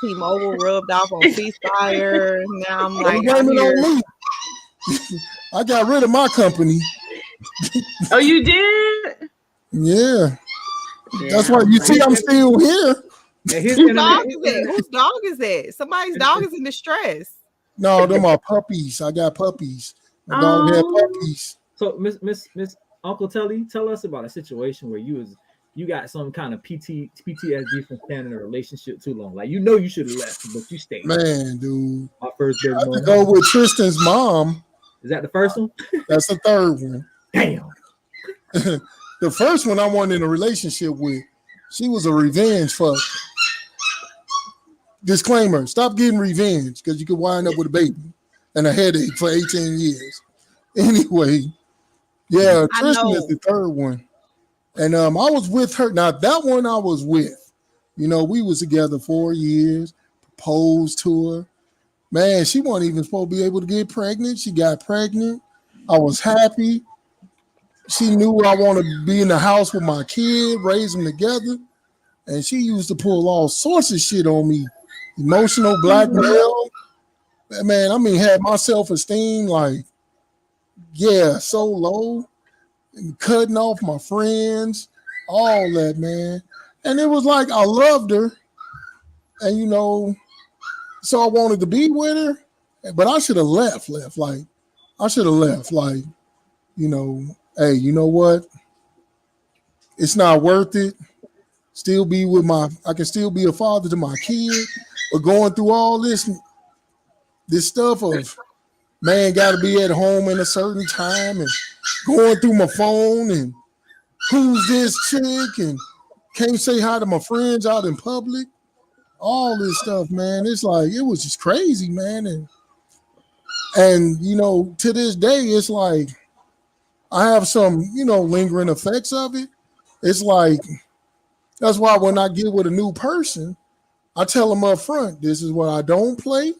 T-Mobile rubbed off on ceasefire. Now I'm like, on me. I got rid of my company. Oh, you did? Yeah. That's why you see I'm still here. Whose dog is that? Whose dog is that? Somebody's dog is in distress. No, them are puppies. I got puppies. My dog had puppies. So, Miss Uncle Telly, tell us about a situation where you got some kind of PTSD from staying in a relationship too long. Like, you should have left, but you stayed. Man, dude. My first baby I could go with Tristan's mom. Is that the first one? That's the third one. Damn. The first one I wasn't in a relationship with, she was a revenge fuck. Disclaimer, stop getting revenge because you could wind up with a baby and a headache for 18 years. Anyway, yeah, Tristan is the third one. And I was with her. Now, that one I was with. You know, we was together 4 years, proposed to her. Man, she wasn't even supposed to be able to get pregnant. She got pregnant. I was happy. She knew I wanted to be in the house with my kid, raise them together. And she used to pull all sorts of shit on me. Emotional blackmail. Man, I mean, had my self-esteem like, yeah, so low. And cutting off my friends, all that, man. And it was like I loved her. And so I wanted to be with her. But I should have left. Like, I should have left. Like, hey, you know what? It's not worth it. Still be with I can still be a father to my kid, but going through all this stuff of man got to be at home in a certain time and going through my phone and who's this chick and can't say hi to my friends out in public, all this stuff, man. It's like it was just crazy, man. And to this day, it's like I have some lingering effects of it. It's like that's why when I get with a new person, I tell them up front, this is what I don't play.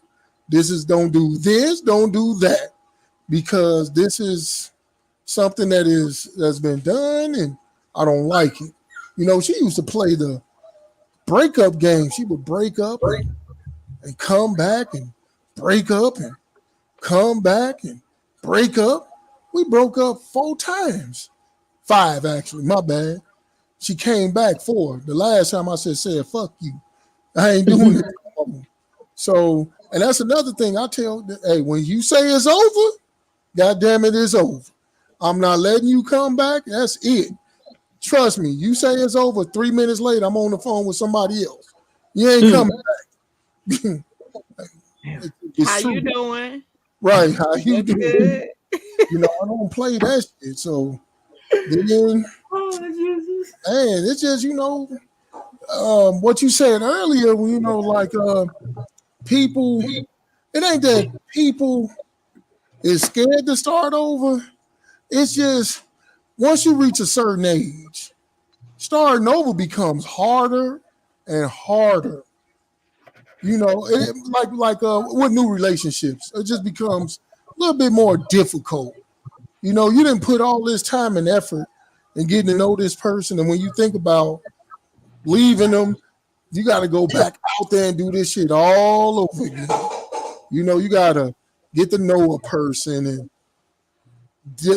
This is don't do this, don't do that. Because this is something that's been done and I don't like it. She used to play the breakup game. She would break up and come back and break up and come back and break up. We broke up 4 times. 5 actually, my bad. She came back 4. The last time I said fuck you. I ain't doing it no more. So, and that's another thing I tell, hey, when you say it's over, God damn it, it's over. I'm not letting you come back. That's it. Trust me. You say it's over. 3 minutes later, I'm on the phone with somebody else. You ain't coming back. It's How true. you doing? Right. How you What's doing? good? I don't play that shit. So then, Oh Jesus. man, it's just what you said earlier. Like people. It ain't that people is scared to start over. It's just once you reach a certain age, starting over becomes harder and harder. With new relationships, it just becomes a little bit more difficult. You didn't put all this time and effort in getting to know this person, and when you think about leaving them, you got to go back out there and do this shit all over again. You got to get to know a person and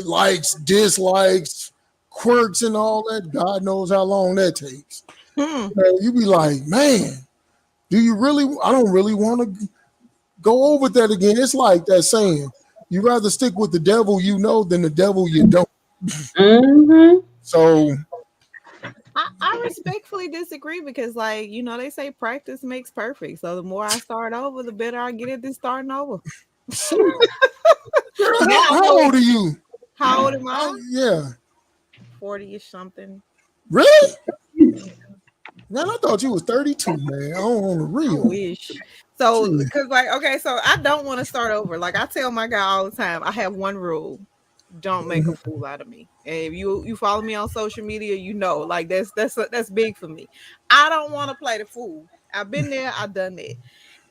likes, dislikes, quirks, and all that. God knows how long that takes. You be like, man, do you really? I don't really want to go over that again. It's like that saying, you rather stick with the devil you know than the devil you don't. So I respectfully disagree because, like, they say practice makes perfect. So the more I start over, the better I get at this starting over. Girl, how old are you? How old am I? Yeah. 40-ish something. Really? Man, I thought you was 32, man. I don't want to real. I wish. So, because, like, okay, so I don't want to start over. Like, I tell my guy all the time, I have one rule. Don't make a fool out of me. And if you follow me on social media, like that's big for me. I don't want to play the fool. I've been there, I've done that.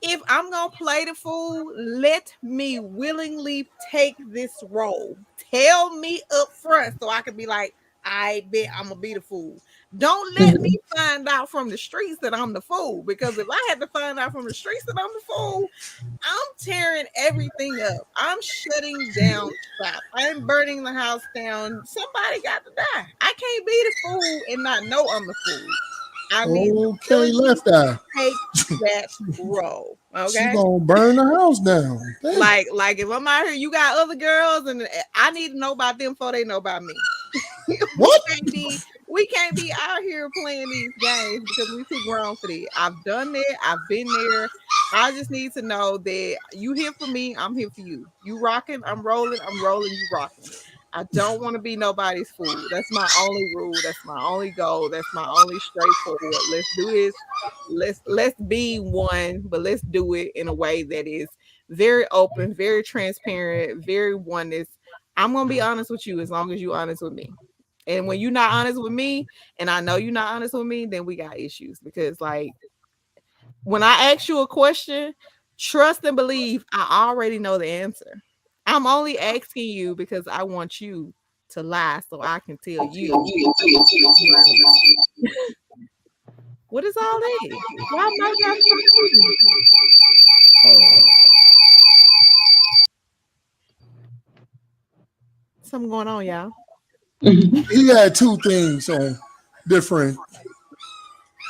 If I'm gonna play the fool, let me willingly take this role. Tell me up front so I can be like, I bet I'm gonna be the fool. Don't let me find out from the streets that I'm the fool, because if I had to find out from the streets that I'm the fool, I'm tearing everything up. I'm shutting down shop. I'm burning the house down. Somebody got to die. I can't be the fool and not know I'm the fool. I need okay, left eye. Take that role. Okay. She gonna burn the house down. Damn. Like if I'm out here, you got other girls, and I need to know about them before they know about me. What? We can't be out here playing these games because we too grown for that. I've done that. I've been there. I just need to know that you here for me. I'm here for you. You rocking. I'm rolling. You rocking. I don't want to be nobody's fool. That's my only rule. That's my only goal. That's my only straightforward. Let's do this. Let's be one, but let's do it in a way that is very open, very transparent, very oneness. I'm gonna be honest with you as long as you're honest with me. And when you're not honest with me, and I know you're not honest with me, then we got issues. Because, like, when I ask you a question, trust and believe I already know the answer. I'm only asking you because I want you to lie so I can tell you. What is all that? Why am I got something? Something going on, y'all. He had two things on different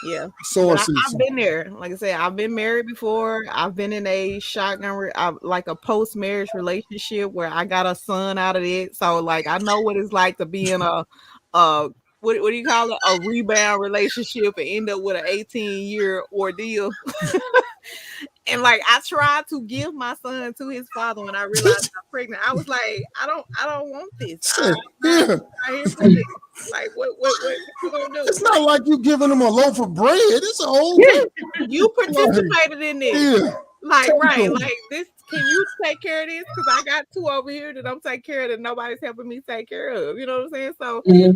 Yeah, but sources. I've been there. Like I said, I've been married before. I've been in a shotgun, like a post-marriage relationship where I got a son out of it. So, like, I know what it's like to be in what do you call it? A rebound relationship and end up with an 18-year ordeal. And like I tried to give my son to his father when I realized I'm pregnant. I was like, I don't want this. I'm not here for this. Like what you gonna do? It's not like you giving him a loaf of bread. It's a whole thing. You participated in this. Yeah. Like, Take right, them. like this. Can you take care of this? Because I got two over here that I'm taking care of that nobody's helping me take care of. You know what I'm saying? So it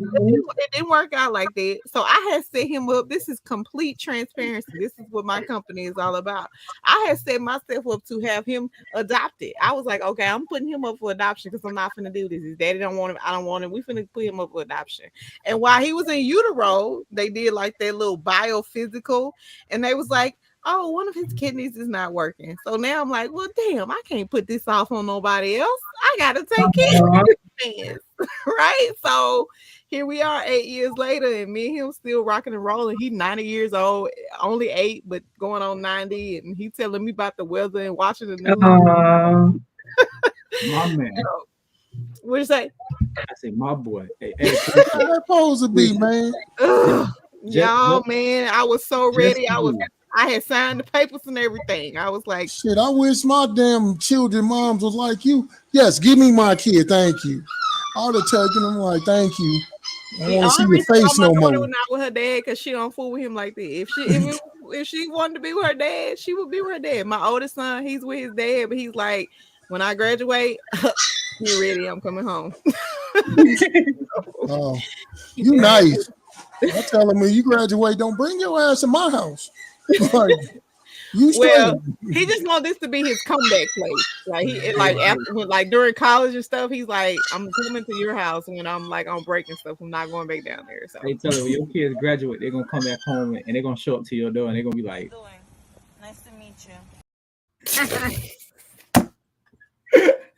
didn't work out like that. So I had set him up. This is complete transparency. This is what my company is all about. I had set myself up to have him adopted. I was like, okay, I'm putting him up for adoption because I'm not finna do this. His daddy don't want him. I don't want him. We finna put him up for adoption. And while he was in utero, they did like their little biophysical, and they was like, oh, one of his kidneys is not working. So now I'm like, well, damn, I can't put this off on nobody else. I gotta take care of this, right? So here we are 8 years later, and me and him still rocking and rolling. He's 90 years old, only 8, but going on 90, and he telling me about the weather and watching the news. My man. What you say? I say, my boy. Hey, That's supposed to be, man. Y'all, man, I was so ready. I had signed the papers and everything. I was like, shit, I wish my damn children moms was like you. Yes, give me my kid, thank you. I would have taken them like, thank you. I don't want to see your face no more. Not with her dad because she don't fool with him like that. If she wanted to be with her dad, she would be with her dad. My oldest son, he's with his dad, but he's like, when I graduate, you ready? I'm coming home. Oh, you nice. I tell him when you graduate, don't bring your ass in my house. Like, you well, he just want this to be his comeback place. Like he like during college and stuff, he's like, I'm coming to your house when I'm like on break and stuff. I'm not going back down there. So they tell you when your kids graduate, they're gonna come back home and they're gonna show up to your door and they're gonna be like, nice to meet you.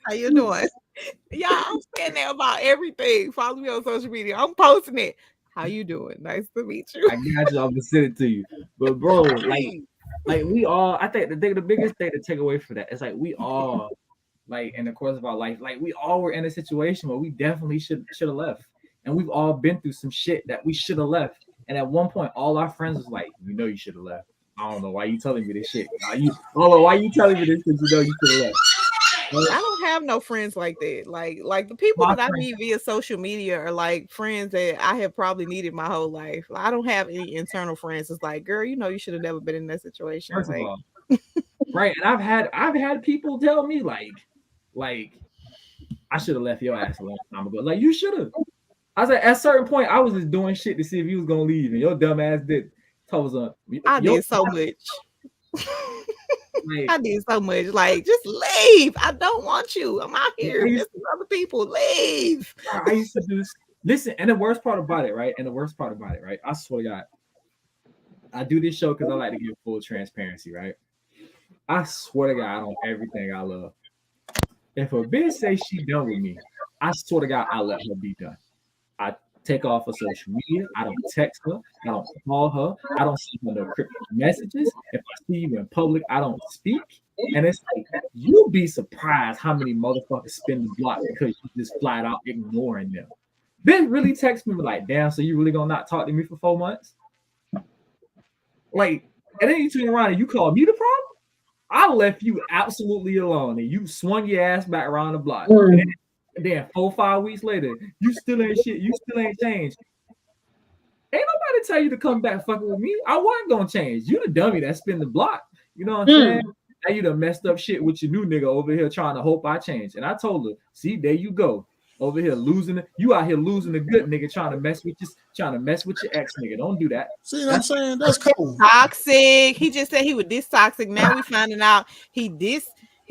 How you doing? Yeah, I'm saying that about everything. Follow me on social media. I'm posting it. How you doing? Nice to meet you. I got you. I'm gonna send it to you. But bro, like we all, I think the biggest thing to take away from that is like we all, like in the course of our life, like we all were in a situation where we definitely should have left, and we've all been through some shit that we should have left. And at one point, all our friends was like, you know, you should have left. I don't know why you telling me this shit. Why you telling me this? Because you know you should have left. I don't have no friends like that. Like the people that I meet via social media are like friends that I have probably needed my whole life. I don't have any internal friends. It's like, girl, you know, you should have never been in that situation. First of all, right? And I've had people tell me like I should have left your ass a long time ago. Like you should have. I was like, at a certain point, I was just doing shit to see if you was gonna leave, and your dumb ass did. I did so much. I did so much. Like, just leave. I don't want you. I'm out here. There's other people. Leave. I used to do this. Listen, and the worst part about it, right? I swear to God, I do this show because I like to give full transparency, right? I swear to God, I don't everything I love. If a bitch say she done with me, I swear to God, I let her be done. I take off of social media. I don't text her. I don't call her. I don't send her no cryptic messages. If I see you in public, I don't speak. And it's like, you'll be surprised how many motherfuckers spin the block because you just flat out ignoring them. Bitch really text me like, damn, so you really gonna not talk to me for 4 months? Like, and then you turn around and you call me the problem? I left you absolutely alone and you swung your ass back around the block. And then 4 or 5 weeks later, you still ain't shit. You still ain't changed. Ain't nobody tell you to come back fucking with me. I wasn't gonna change. You the dummy that spin the block. You know what I'm saying? Now you done messed up shit with your new nigga over here trying to hope I change. And I told her, see, there you go. Over here losing. You out here losing a good nigga trying to mess with your ex nigga. Don't do that. See what I'm saying? That's cool. Toxic. He just said he was this toxic. Now we finding out he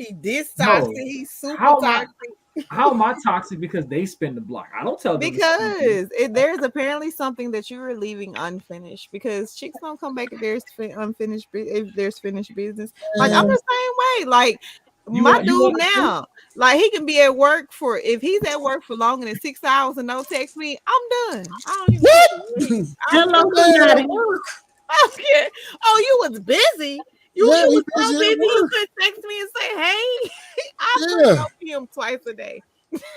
He this No. toxic. He's super How am I? toxic. How am I toxic because they spin the block? I don't tell them. Because there's apparently something that you are leaving unfinished. Because chicks don't come back if there's unfinished. If there's finished business, like I'm the same way. Like my dude now, like he can be at work for if he's at work for longer than 6 hours and don't text me, I'm done. I don't even. Hello, somebody. I don't care. Oh, you was busy. You was so busy you could text me and say, "Hey." I help him twice a day.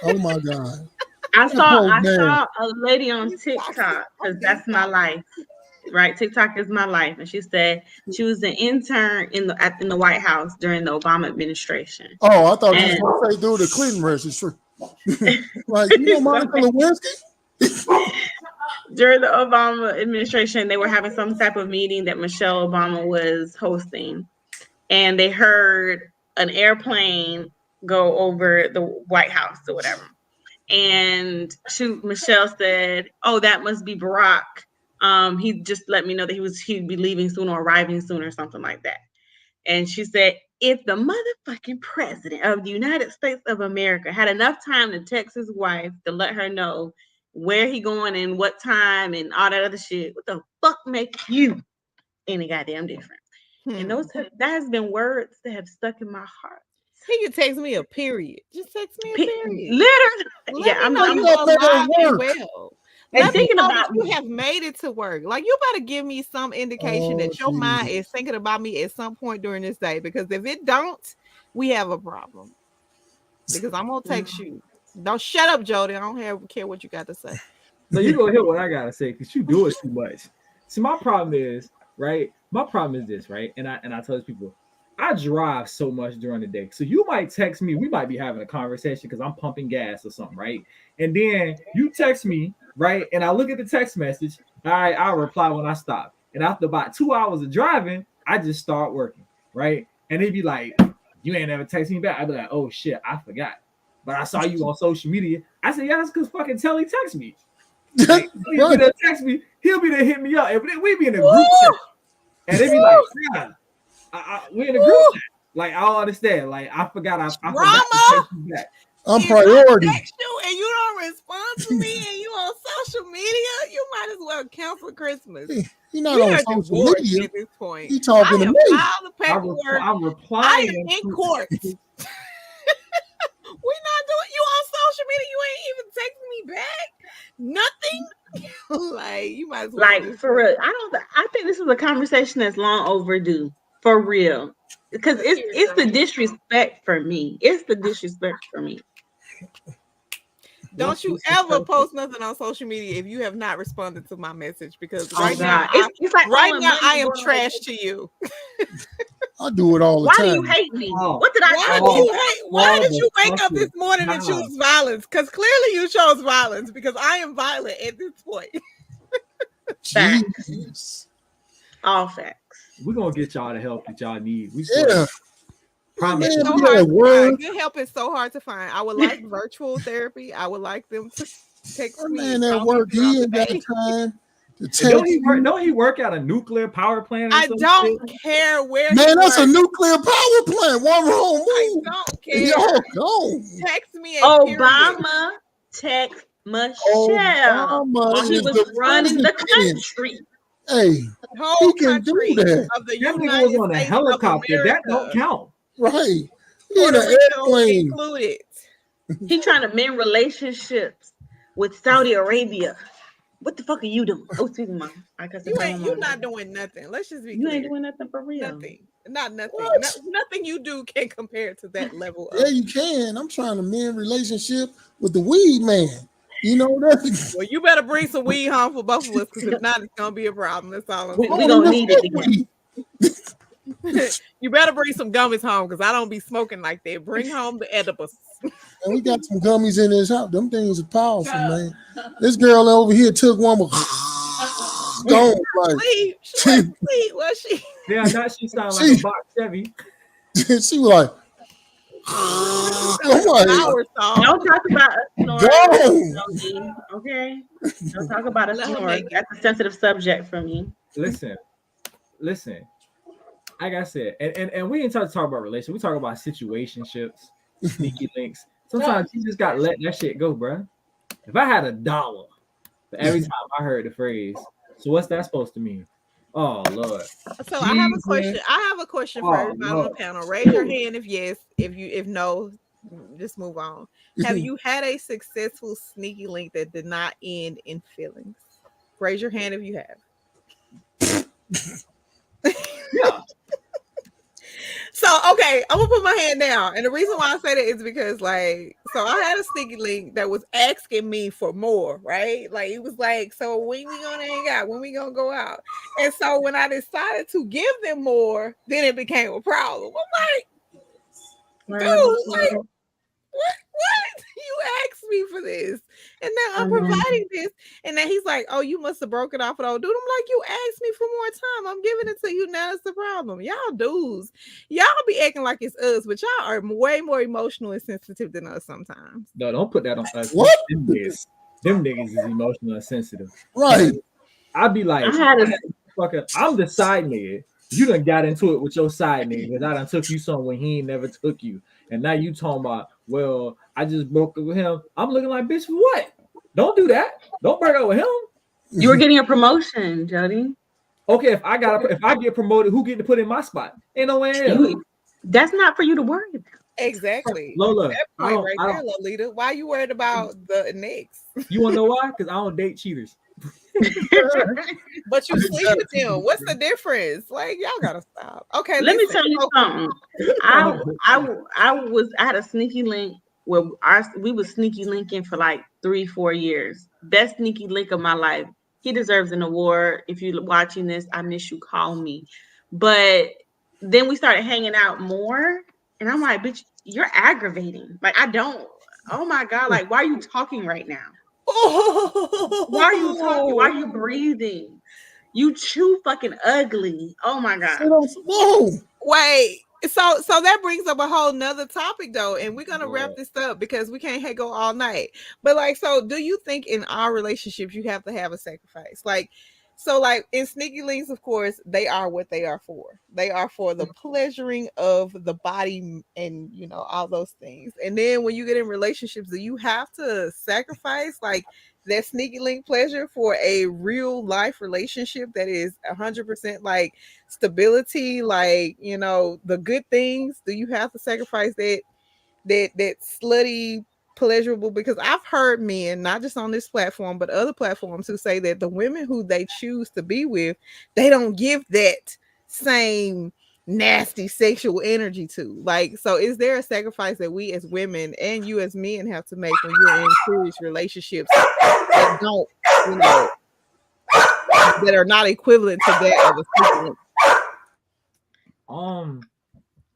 Oh my God. I saw a lady on TikTok because that's my life, right? TikTok is my life, and she said she was an intern in the White House during the Obama administration. Oh, I thought you were going to say dude the Clinton registry. Like, you know, Monica Lewinsky. During the Obama administration, they were having some type of meeting that Michelle Obama was hosting, and they heard an airplane go over the White House or whatever. And Michelle said, "Oh, that must be Barack. He just let me know that he'd be leaving soon or arriving soon or something like that." And she said, "If the motherfucking president of the United States of America had enough time to text his wife to let her know where he going and what time and all that other shit, what the fuck make you any goddamn different?" And that has been words that have stuck in my heart. He could text me a period. Just text me a period. Literally. Let me know you alive and well. And Let me thinking know about that you have made it to work. Like you better give me some indication that your mind is thinking about me at some point during this day. Because if it don't, we have a problem. Because I'm gonna text you. Don't shut up, Jody. I don't care what you got to say. So you gonna hear what I gotta say because you do it too much. See, my problem is right. My problem is this, right? And I tell these people, I drive so much during the day. So you might text me, we might be having a conversation because I'm pumping gas or something, right? And then you text me, right? And I look at the text message. All right, I'll reply when I stop. And after about 2 hours of driving, I just start working, right? And they'd be like, "You ain't never text me back." I'd be like, "Oh shit, I forgot. But I saw you on social media." I said, "Yeah, that's because fucking Telly text me." Like, he'll be there text me, he'll be there hit me up. And we be in a group chat. And they be like, "Yeah. We're in a group chat." Like, I don't understand. Like, I forgot I forgot to text you back. I'm priority. I text you and you don't respond to me and you on social media, you might as well cancel Christmas. You're not on social media at this point. You talking to me. The paperwork. I'm replying. I am in court. We're not doing you on social media. You ain't even texting me back. Nothing. Like you might as well. Like for real. I think this is a conversation that's long overdue. For real. Because it's the disrespect for me. It's the disrespect for me. Don't you ever post nothing on social media if you have not responded to my message because now it's like right now I am trash to you. I do it all the time. Why do you hate me? What did I do? Why did you wake up this morning and choose violence? Because clearly you chose violence because I am violent at this point. Facts. All facts. We're gonna get y'all the help that y'all need. Promise. Good help is so hard to find. I would like virtual therapy. I would like them to text me. Man, at work, he ain't got time to text. Don't he work at a nuclear power plant? I don't care where. Man, that's a nuclear power plant. One wrong move. I don't care. Yo, go. Text me. Obama text Michelle while he was running the country. Hey, he can do that. Of the that nigga was on a helicopter. That don't count. Right. He in an airplane. Included. He trying to mend relationships with Saudi Arabia. What the fuck are you doing? Oh, excuse me, Mom. You're not doing nothing. Let's just be clear. You ain't doing nothing for real. Nothing. Not nothing. Nothing you do can compare to that level. Yeah, you can. I'm trying to mend relationship with the weed man. You know that. Well, you better bring some weed home for both of us because if not, it's gonna be a problem. That's all I'm saying. We don't need it again. You better bring some gummies home because I don't be smoking like that. Bring home the edibles. And we got some gummies in this house. Them things are powerful, man. This girl over here took one with gone. Like, she was she? Yeah, now she sound like a box Chevy. She was like, don't talk about us snoring. Okay? Don't talk about us snoring. That's a sensitive subject for me. Listen. like I said, and we didn't talk about relationships. We talk about situationships, sneaky links. Sometimes you just got to let that shit go, bro. If I had $1 for every time I heard the phrase, so what's that supposed to mean? Oh Lord, So I have a question. Jesus. I have a question for Oh everybody on the Lord. panel. Raise your hand if yes. If no, just move on. Have you had a successful sneaky link that did not end in feelings? Raise your hand if you have. Yeah. So okay, I'm gonna put my hand down, and the reason why I say that is because like, so I had a sneaky link that was asking me for more, right? Like it was like, so when we gonna hang out? When we gonna go out? And so when I decided to give them more, then it became a problem. I'm like, dude, like what? You asked me for this, and now I'm providing this, and then he's like, "Oh, you must have broken off with old dude." I'm like, "You asked me for more time. I'm giving it to you now. It's the problem, y'all dudes. Y'all be acting like it's us, but y'all are way more emotional and sensitive than us sometimes." No, don't put that on us. What? Them niggas is emotional and sensitive. Right. I'd be like, I had a fucker, I'm the side nigga. You done got into it with your side nigga because I done took you somewhere he ain't never took you. And now you talking about, well, I just broke up with him. I'm looking like, bitch, for what? Don't do that. Don't break up with him. You were getting a promotion, Jody. Okay, if I get promoted, who get to put in my spot? Ain't no way in hell. That's not for you to worry about. Exactly. Lola, That point right there, Lolita. Why you worried about the next? You wanna know why? Because I don't date cheaters. But you sleep with them. What's the difference? Like y'all gotta stop. Okay, Let me listen. tell you something. I had a sneaky link where we was sneaky linking for like 3-4 years. Best sneaky link of my life. He deserves an award. If you're watching this, I miss you. Call me. But then we started hanging out more, and I'm like, bitch, you're aggravating. Like I don't. Oh my god! Like why are you talking right now? Why are you talking? Why are you breathing? You chew fucking ugly. Oh my god. Whoa. Wait. So that brings up a whole nother topic though, and we're gonna wrap this up because we can't go all night. But like, so do you think in our relationships you have to have a sacrifice? Like, so like in sneaky links, of course, they are what they are for. They are for the pleasuring of the body and all those things. And then when you get in relationships, do you have to sacrifice like that sneaky link pleasure for a real life relationship that is 100% like stability, like the good things? Do you have to sacrifice that slutty pleasurable? Because I've heard men, not just on this platform but other platforms, who say that the women who they choose to be with, they don't give that same nasty sexual energy to. Like, so is there a sacrifice that we as women and you as men have to make when you're in serious relationships that don't, that are not equivalent to that of a sneaky link?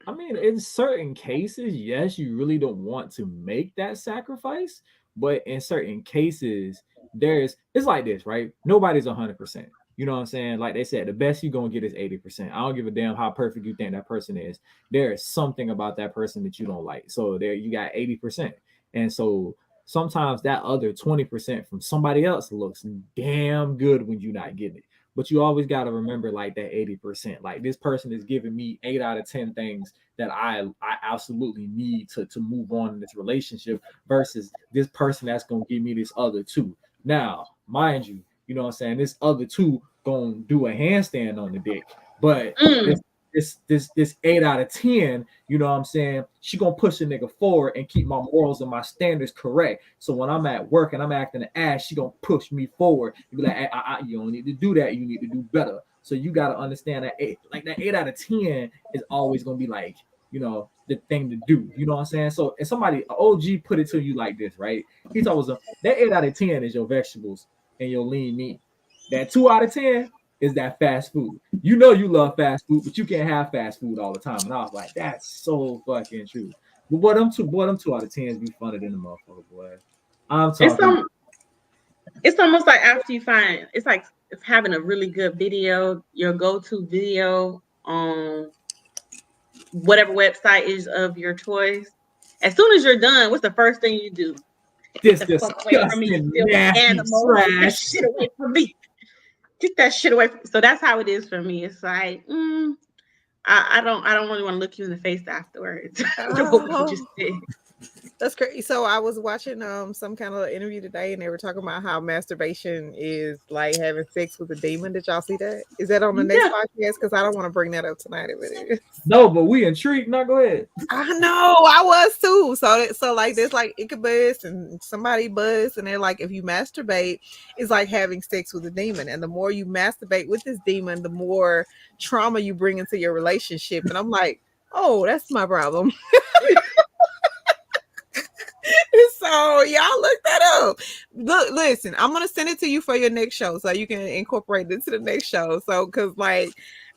I mean, in certain cases, yes, you really don't want to make that sacrifice, but in certain cases, it's like this, right? Nobody's 100%. You know what I'm saying? Like they said, the best you're gonna get is 80%. I don't give a damn how perfect you think that person is. There is something about that person that you don't like. So there you got 80%. And so sometimes that other 20% from somebody else looks damn good when you're not getting it. But you always got to remember like that 80%. Like this person is giving me 8 out of 10 things that I absolutely need to move on in this relationship versus this person that's going to give me this other 2. Now, mind you, you know what I'm saying? This other 2 going to do a handstand on the dick. But this 8 out of 10, you know what I'm saying? She gonna push a nigga forward and keep my morals and my standards correct. So when I'm at work and I'm acting an ass, she gonna push me forward. You be like, you don't need to do that. You need to do better. So you gotta understand that that 8 out of 10 is always gonna be like, the thing to do. You know what I'm saying? So and somebody OG put it to you like this, right? He told us that 8 out of 10 is your vegetables and your lean meat. That 2 out of 10 is that fast food. You know you love fast food, but you can't have fast food all the time. And I was like, that's so fucking true. But boy, them 2 out of 10s be funner than the motherfucker, boy. I'm talking. It's almost like after you find, it's like having a really good video, your go-to video on whatever website is of your choice. As soon as you're done, what's the first thing you do? This Get the fuck away from me, you nasty animal. Trash. Get that shit away from me. Get that shit away from me. So that's how it is for me. It's like, I don't really want to look you in the face afterwards. Oh. What you just did. That's crazy. So I was watching some kind of interview today, and they were talking about how masturbation is like having sex with a demon. Did y'all see that? Is that on the next podcast? Because I don't want to bring that up tonight if it is. No, but we intrigued. Now go ahead. I know, I was too. So like there's like incubus and somebody buzz, and they're like, if you masturbate, it's like having sex with a demon, and the more you masturbate with this demon, the more trauma you bring into your relationship. And I'm like, oh, that's my problem. So y'all look that up. Look, listen, I'm gonna send it to you for your next show so you can incorporate it to the next show. So because like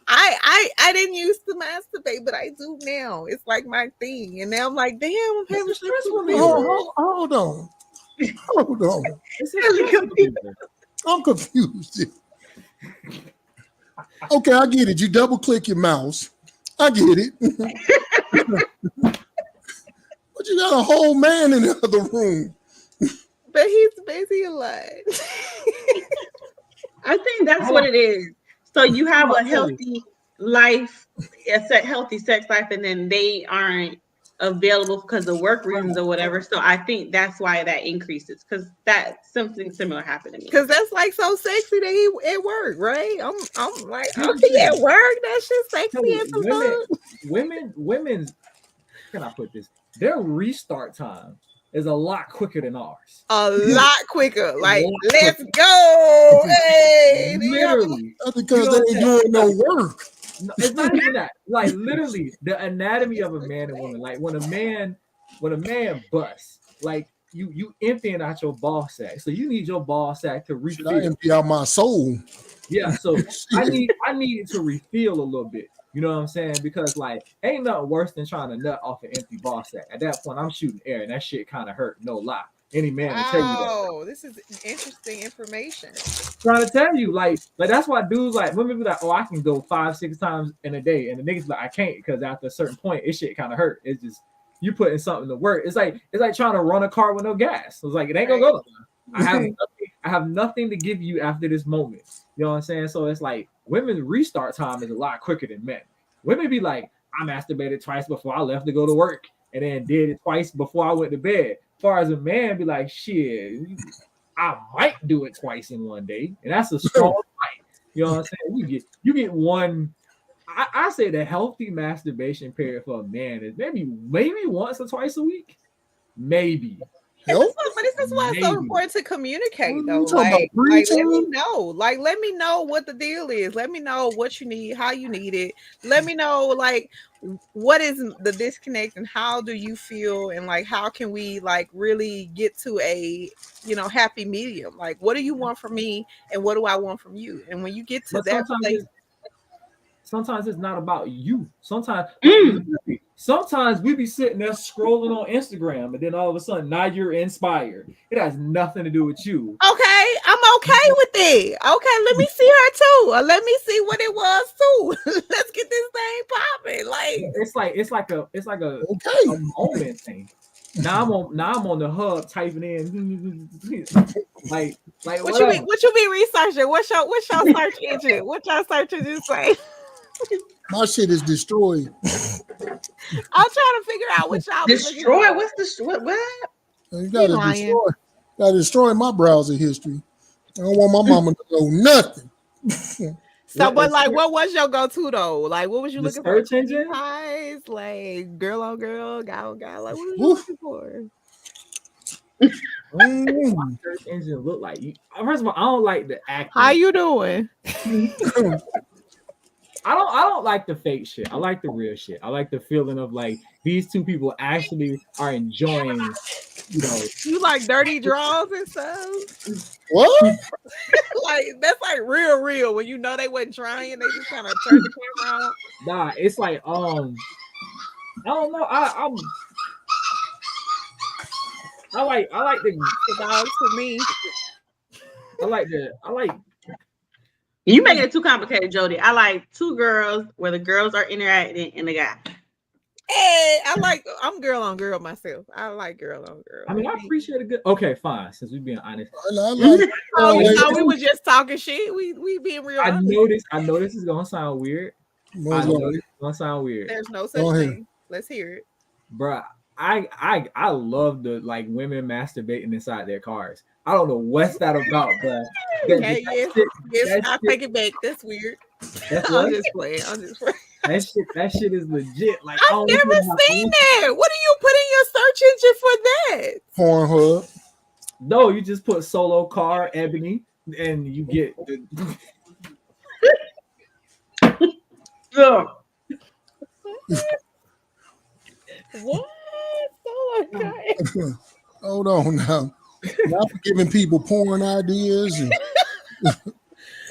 I didn't used to masturbate, but I do now. It's like my thing. And now I'm like, damn, I'm having sex with me. Hold on. I'm confused. Okay, I get it. You double click your mouse. I get it. But you got a whole man in the other room. But he's busy a lot. I think that's what it is. So you have a healthy life, a healthy sex life, and then they aren't available because of work reasons or whatever. So I think that's why that increases, because that something similar happened to me. Because that's like so sexy that he at work, right? I'm like, oh, he at work. That shit sexy as fuck. Women's. Can I put this? Their restart time is a lot quicker than ours. A lot quicker. Like, let's go. Hey, literally. Because they ain't doing no work. No, it's not even that. Like, literally, the anatomy of a man and woman. Like, when a man busts, like you emptying out your ball sack. So you need your ball sack to refill. I empty out my soul. Yeah, so I need it to refill a little bit. You know what I'm saying? Because like ain't nothing worse than trying to nut off an empty ball sack. At that point, I'm shooting air, and that shit kind of hurt. No lie. Any man will tell you that. Oh, this is interesting information. Trying to tell you, like that's why dudes like women be like, oh, I can go 5-6 times in a day, and the niggas like I can't because after a certain point, it shit kind of hurt. It's just you putting something to work. It's like trying to run a car with no gas. It's like it ain't gonna go. I have nothing to give you after this moment. You know what I'm saying? So it's like women's restart time is a lot quicker than men. Women be like, I masturbated twice before I left to go to work, and then did it twice before I went to bed. As far as a man, be like, shit, I might do it twice in one day, and that's a strong fight. You know what I'm saying? You get one. I say the healthy masturbation period for a man is maybe once or twice a week, maybe. But this is why it's so important to communicate, though. Like let me know. Like, let me know what the deal is. Let me know what you need, how you need it. Let me know, like, what is the disconnect and how do you feel, and like how can we like really get to a happy medium? Like, what do you want from me, and what do I want from you? And when you get to that place. Sometimes it's not about you. Sometimes we be sitting there scrolling on Instagram, and then all of a sudden now you're inspired. It has nothing to do with you. Okay, I'm okay with it. Okay, let me see her too. Let me see what it was too. Let's get this thing popping. Like it's like a moment thing. Now I'm on the hub typing in like what you be researching? What's your search engine? What your search engine say? My shit is destroyed. I'm trying to figure out what y'all destroy. What's the what? You gotta destroy my browser history. I don't want my mama to know nothing. So, but like, what was your go-to though? Like, what was you looking for? Search engine? Eyes, like girl on girl, guy on guy. Like, what were you looking for? My search engine look like you. First of all, I don't like the acting. How you doing? I don't like the fake shit. I like the real shit. I like the feeling of like these two people actually are enjoying, You like dirty draws and stuff? What? Like that's like real. When they wasn't trying, they just kind of turned the camera on. Nah, it's like I don't know. I like the dogs for me. I like. You making it too complicated, Jody. I like two girls where the girls are interacting and the guy. Hey, I'm girl on girl myself. I like girl on girl. I mean, I appreciate a good. Okay, fine. Since we're being honest, we were just talking shit. We being real. I know this is gonna sound weird. I What's know up? this gonna sound weird, There's no such Go ahead. thing. Let's hear it. bruh. I love the like women masturbating inside their cars. I don't know what's that about, bruh. Okay, yes, That I shit, take it back. That's weird. that's I'm what just playing. I'm just playing. that shit is legit. Like I I've don't never even seen that. What do you put in your search engine for that? Pornhub. No, you just put solo car ebony and you get the What? Oh my god. Hold on now. Y'all giving people porn ideas and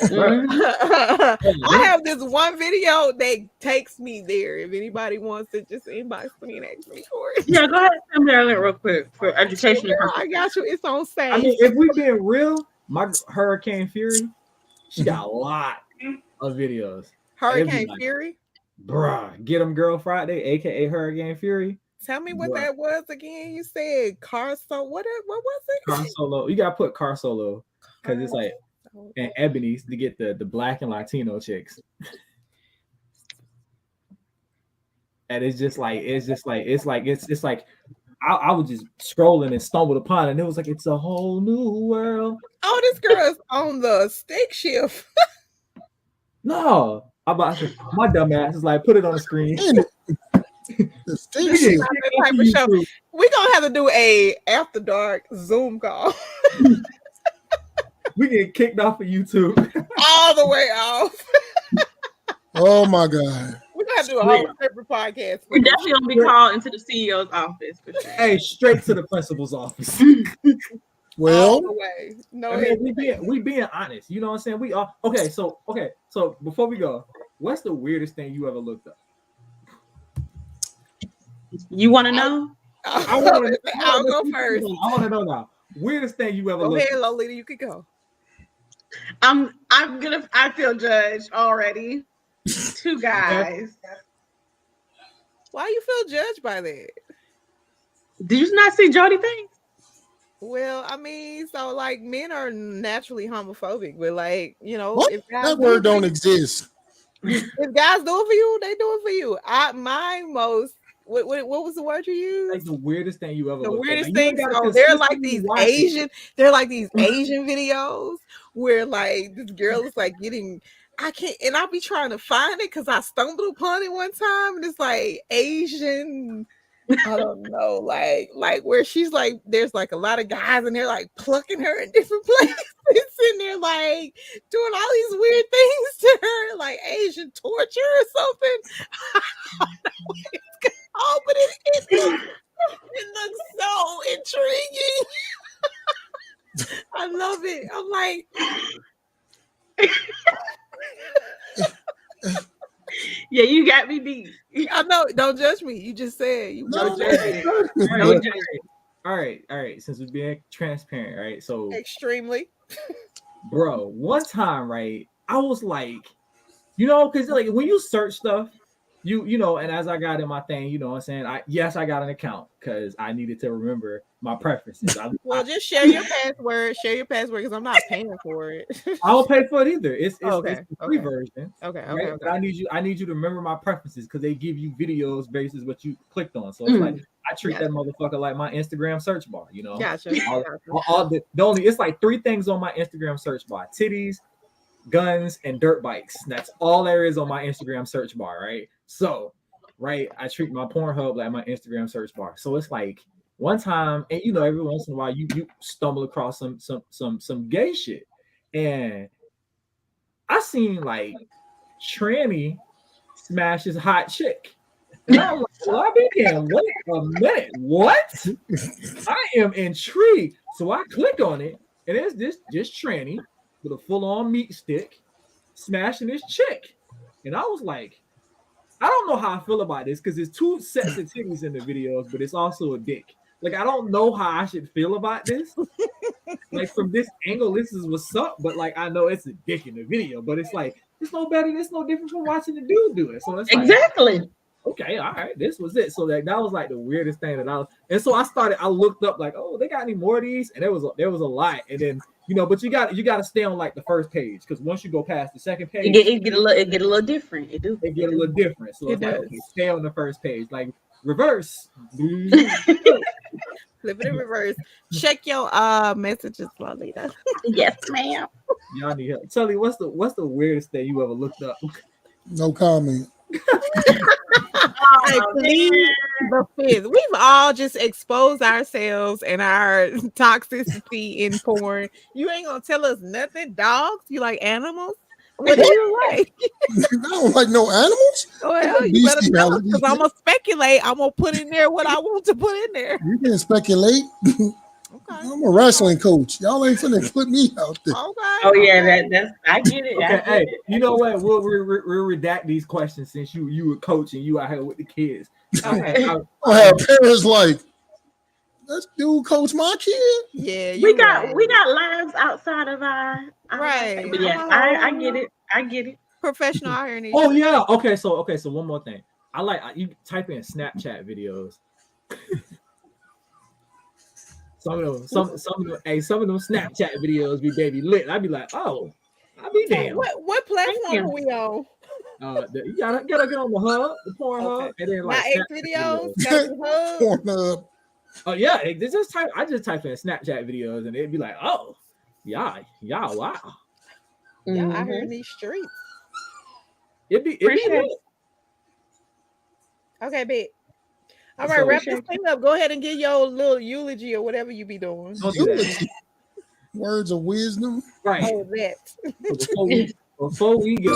I have this one video that takes me there. If anybody wants to just inbox me and ask me for it. Yeah, go ahead and send me that link real quick for educational Yeah, purposes. I got you. It's on stage. I mean, if we being real, my Hurricane Fury, she got a lot of videos. Hurricane Like, Fury. bruh, Get 'em Girl Friday, aka Hurricane Fury. Tell me what Bruh. that was again. You said car so what was it? Car Solo. You gotta put Car Solo because it's like and Ebony's to get the black and Latino chicks. And it's like I was just scrolling and stumbled upon it, and it was like it's a whole new world. Oh, this girl is on the stick shift. No, I'm about to, my dumb ass is like put it on the screen. the stick shift. Type of show. We're gonna have to do a after dark Zoom call. We get kicked off of YouTube all the way off. Oh my god. We're gonna have to do a whole separate podcast. We're definitely gonna be called into the CEO's office for sure. Hey, straight to the principal's office. Well, all the way. No, I mean, we being honest. You know what I'm saying? We are okay. So before we go, what's the weirdest thing you ever looked up? You want to know? I'll go first. I want to know now. Weirdest thing you ever Go looked ahead, up? Lolita. You could go. I feel judged already. Two guys. Why you feel judged by that? Did you not see Jody things? Well, I mean, so like men are naturally homophobic, but like, you know, what? if guys That word don't exist. If guys do it for you, they do it for you. What was the word you used? Like the weirdest thing you ever The looked weirdest up. thing. So they're like these Asian videos where like this girl is like getting. I can't, and I'll be trying to find it because I stumbled upon it one time, and it's like Asian. I don't know, like where she's like, there's like a lot of guys and they're like plucking her in different places, and they're like doing all these weird things to her, like Asian torture or something. I don't know what it's called, but it looks so intriguing. I love it. I'm like. Yeah, you got me beat. I know. Don't judge me. You just said you don't judge me. All right. Since we're being transparent, right? So extremely, bro. One time, right? I was like, you know, because like when you search stuff, you know, and as I got in my thing, you know what I'm saying? I got an account because I needed to remember my preferences. Just share your password. Share your password because I'm not paying for it. I don't pay for it either. It's okay. The free version. Okay. Right? Okay. I need you to remember my preferences because they give you videos basis what you clicked on. So it's like I treat that motherfucker like my Instagram search bar, you know. Gotcha. It's like 3 things on my Instagram search bar: titties, guns, and dirt bikes. That's all there is on my Instagram search bar, right? So, right, I treat my Pornhub like my Instagram search bar. So it's like one time, and you know, every once in a while, you stumble across some gay shit, and I seen like tranny smash his hot chick. And I'm like, well, I've been here. Wait a minute, what? I am intrigued. So I click on it, and it's this tranny with a full-on meat stick smashing this chick. And I was like, I don't know how I feel about this because there's 2 sets of titties in the videos, but it's also a dick. Like, I don't know how I should feel about this. Like, from this angle, this is what's up, but like, I know it's a dick in the video, but it's like, it's no better, it's no different from watching the dude do it. So it's like, exactly. okay, all right, this was it. So that was like the weirdest thing that and so I looked up like, oh, they got any more of these? And there was a lot. And then, but you got to stay on like the first page, because once you go past the second page, it get a little different. It do. It get a little different. So it's like, does. okay, stay on the first page. Like reverse. Flip it in reverse. Check your messages, Lolita. Yes, ma'am. Y'all need help. Tully, what's the weirdest thing you ever looked up? No comment. Hey, please, the fifth. We've all just exposed ourselves and our toxicity in porn. You ain't gonna tell us nothing. Dogs? You like animals? What do you like? I don't like no animals. Well, you better tell us, because I'm gonna speculate. I'm gonna put in there what I want to put in there. You can speculate. Okay. I'm a wrestling coach. Y'all ain't finna put me out there. Okay. Oh yeah, that's I get it. Okay, hey, you know what? We'll redact these questions since you were coaching. You out here with the kids. Okay. I have parents like, that dude coach my kid. Yeah, we got lives outside of our right. But yeah, I get it. I get it. Professional ironing. Oh yeah. Okay. So one more thing. You type in Snapchat videos. Some of them Snapchat videos be baby lit. I'd be like, oh, I'll be damn. What platform are we on? You gotta get on the hub, the porn hub, and then like X videos. Pornhub. Oh yeah, I just type in Snapchat videos, and it'd be like, oh, wow. Y'all out here in these streets. It'd be lit. Okay, bet. All right, wrap this thing up. Go ahead and give your little eulogy or whatever you be doing. Words of wisdom. Right. Oh, that. Before we go.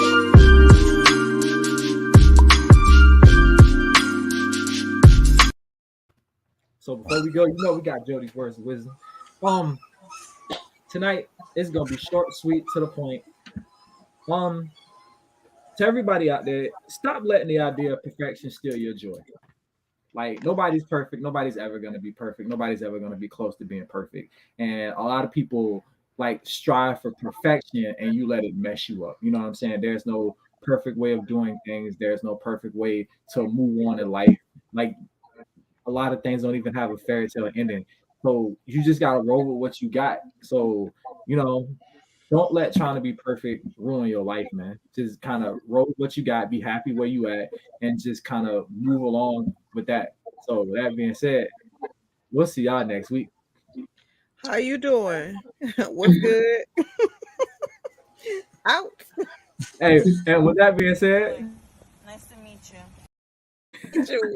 So before we go, we got Jody's words of wisdom. Tonight it's gonna be short, sweet, to the point. To everybody out there, stop letting the idea of perfection steal your joy. Like, nobody's perfect. Nobody's ever going to be perfect. Nobody's ever going to be close to being perfect. And a lot of people like strive for perfection, and you let it mess you up. You know what I'm saying? There's no perfect way of doing things. There's no perfect way to move on in life. Like, a lot of things don't even have a fairy tale ending. So you just got to roll with what you got. So, don't let trying to be perfect ruin your life, man. Just kind of roll with what you got, be happy where you at, and just kind of move along with that. So with that being said, we'll see y'all next week. How you doing? What's good? Out. Hey, and with that being said, Nice to meet you.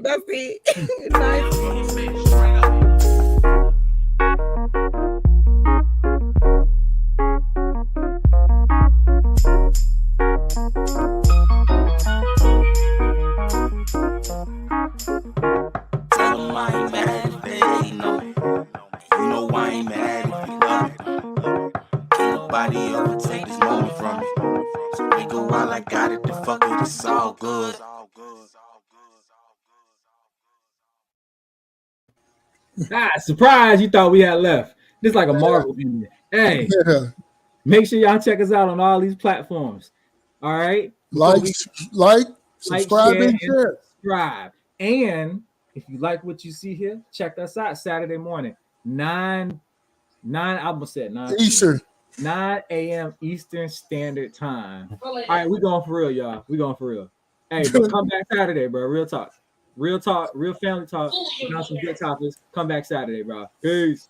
That's it. Nice. Tell them I ain't mad if they know. You know I ain't mad if you love it. Can't nobody overtake this moment from me. So we go while I got it, the fuck it, it's all good. Surprise, you thought we had left. This is like a Marvel movie. Hey, make sure y'all check us out on all these platforms. All right? Subscribe, and share. Subscribe. And if you like what you see here, check us out Saturday morning, 9 Eastern. 9 a.m. Eastern Standard Time. All right, we're going for real, y'all. We're going for real. Hey, but come back Saturday, bro. Real talk, real family talk. Got some good topics. Come back Saturday, bro. Peace.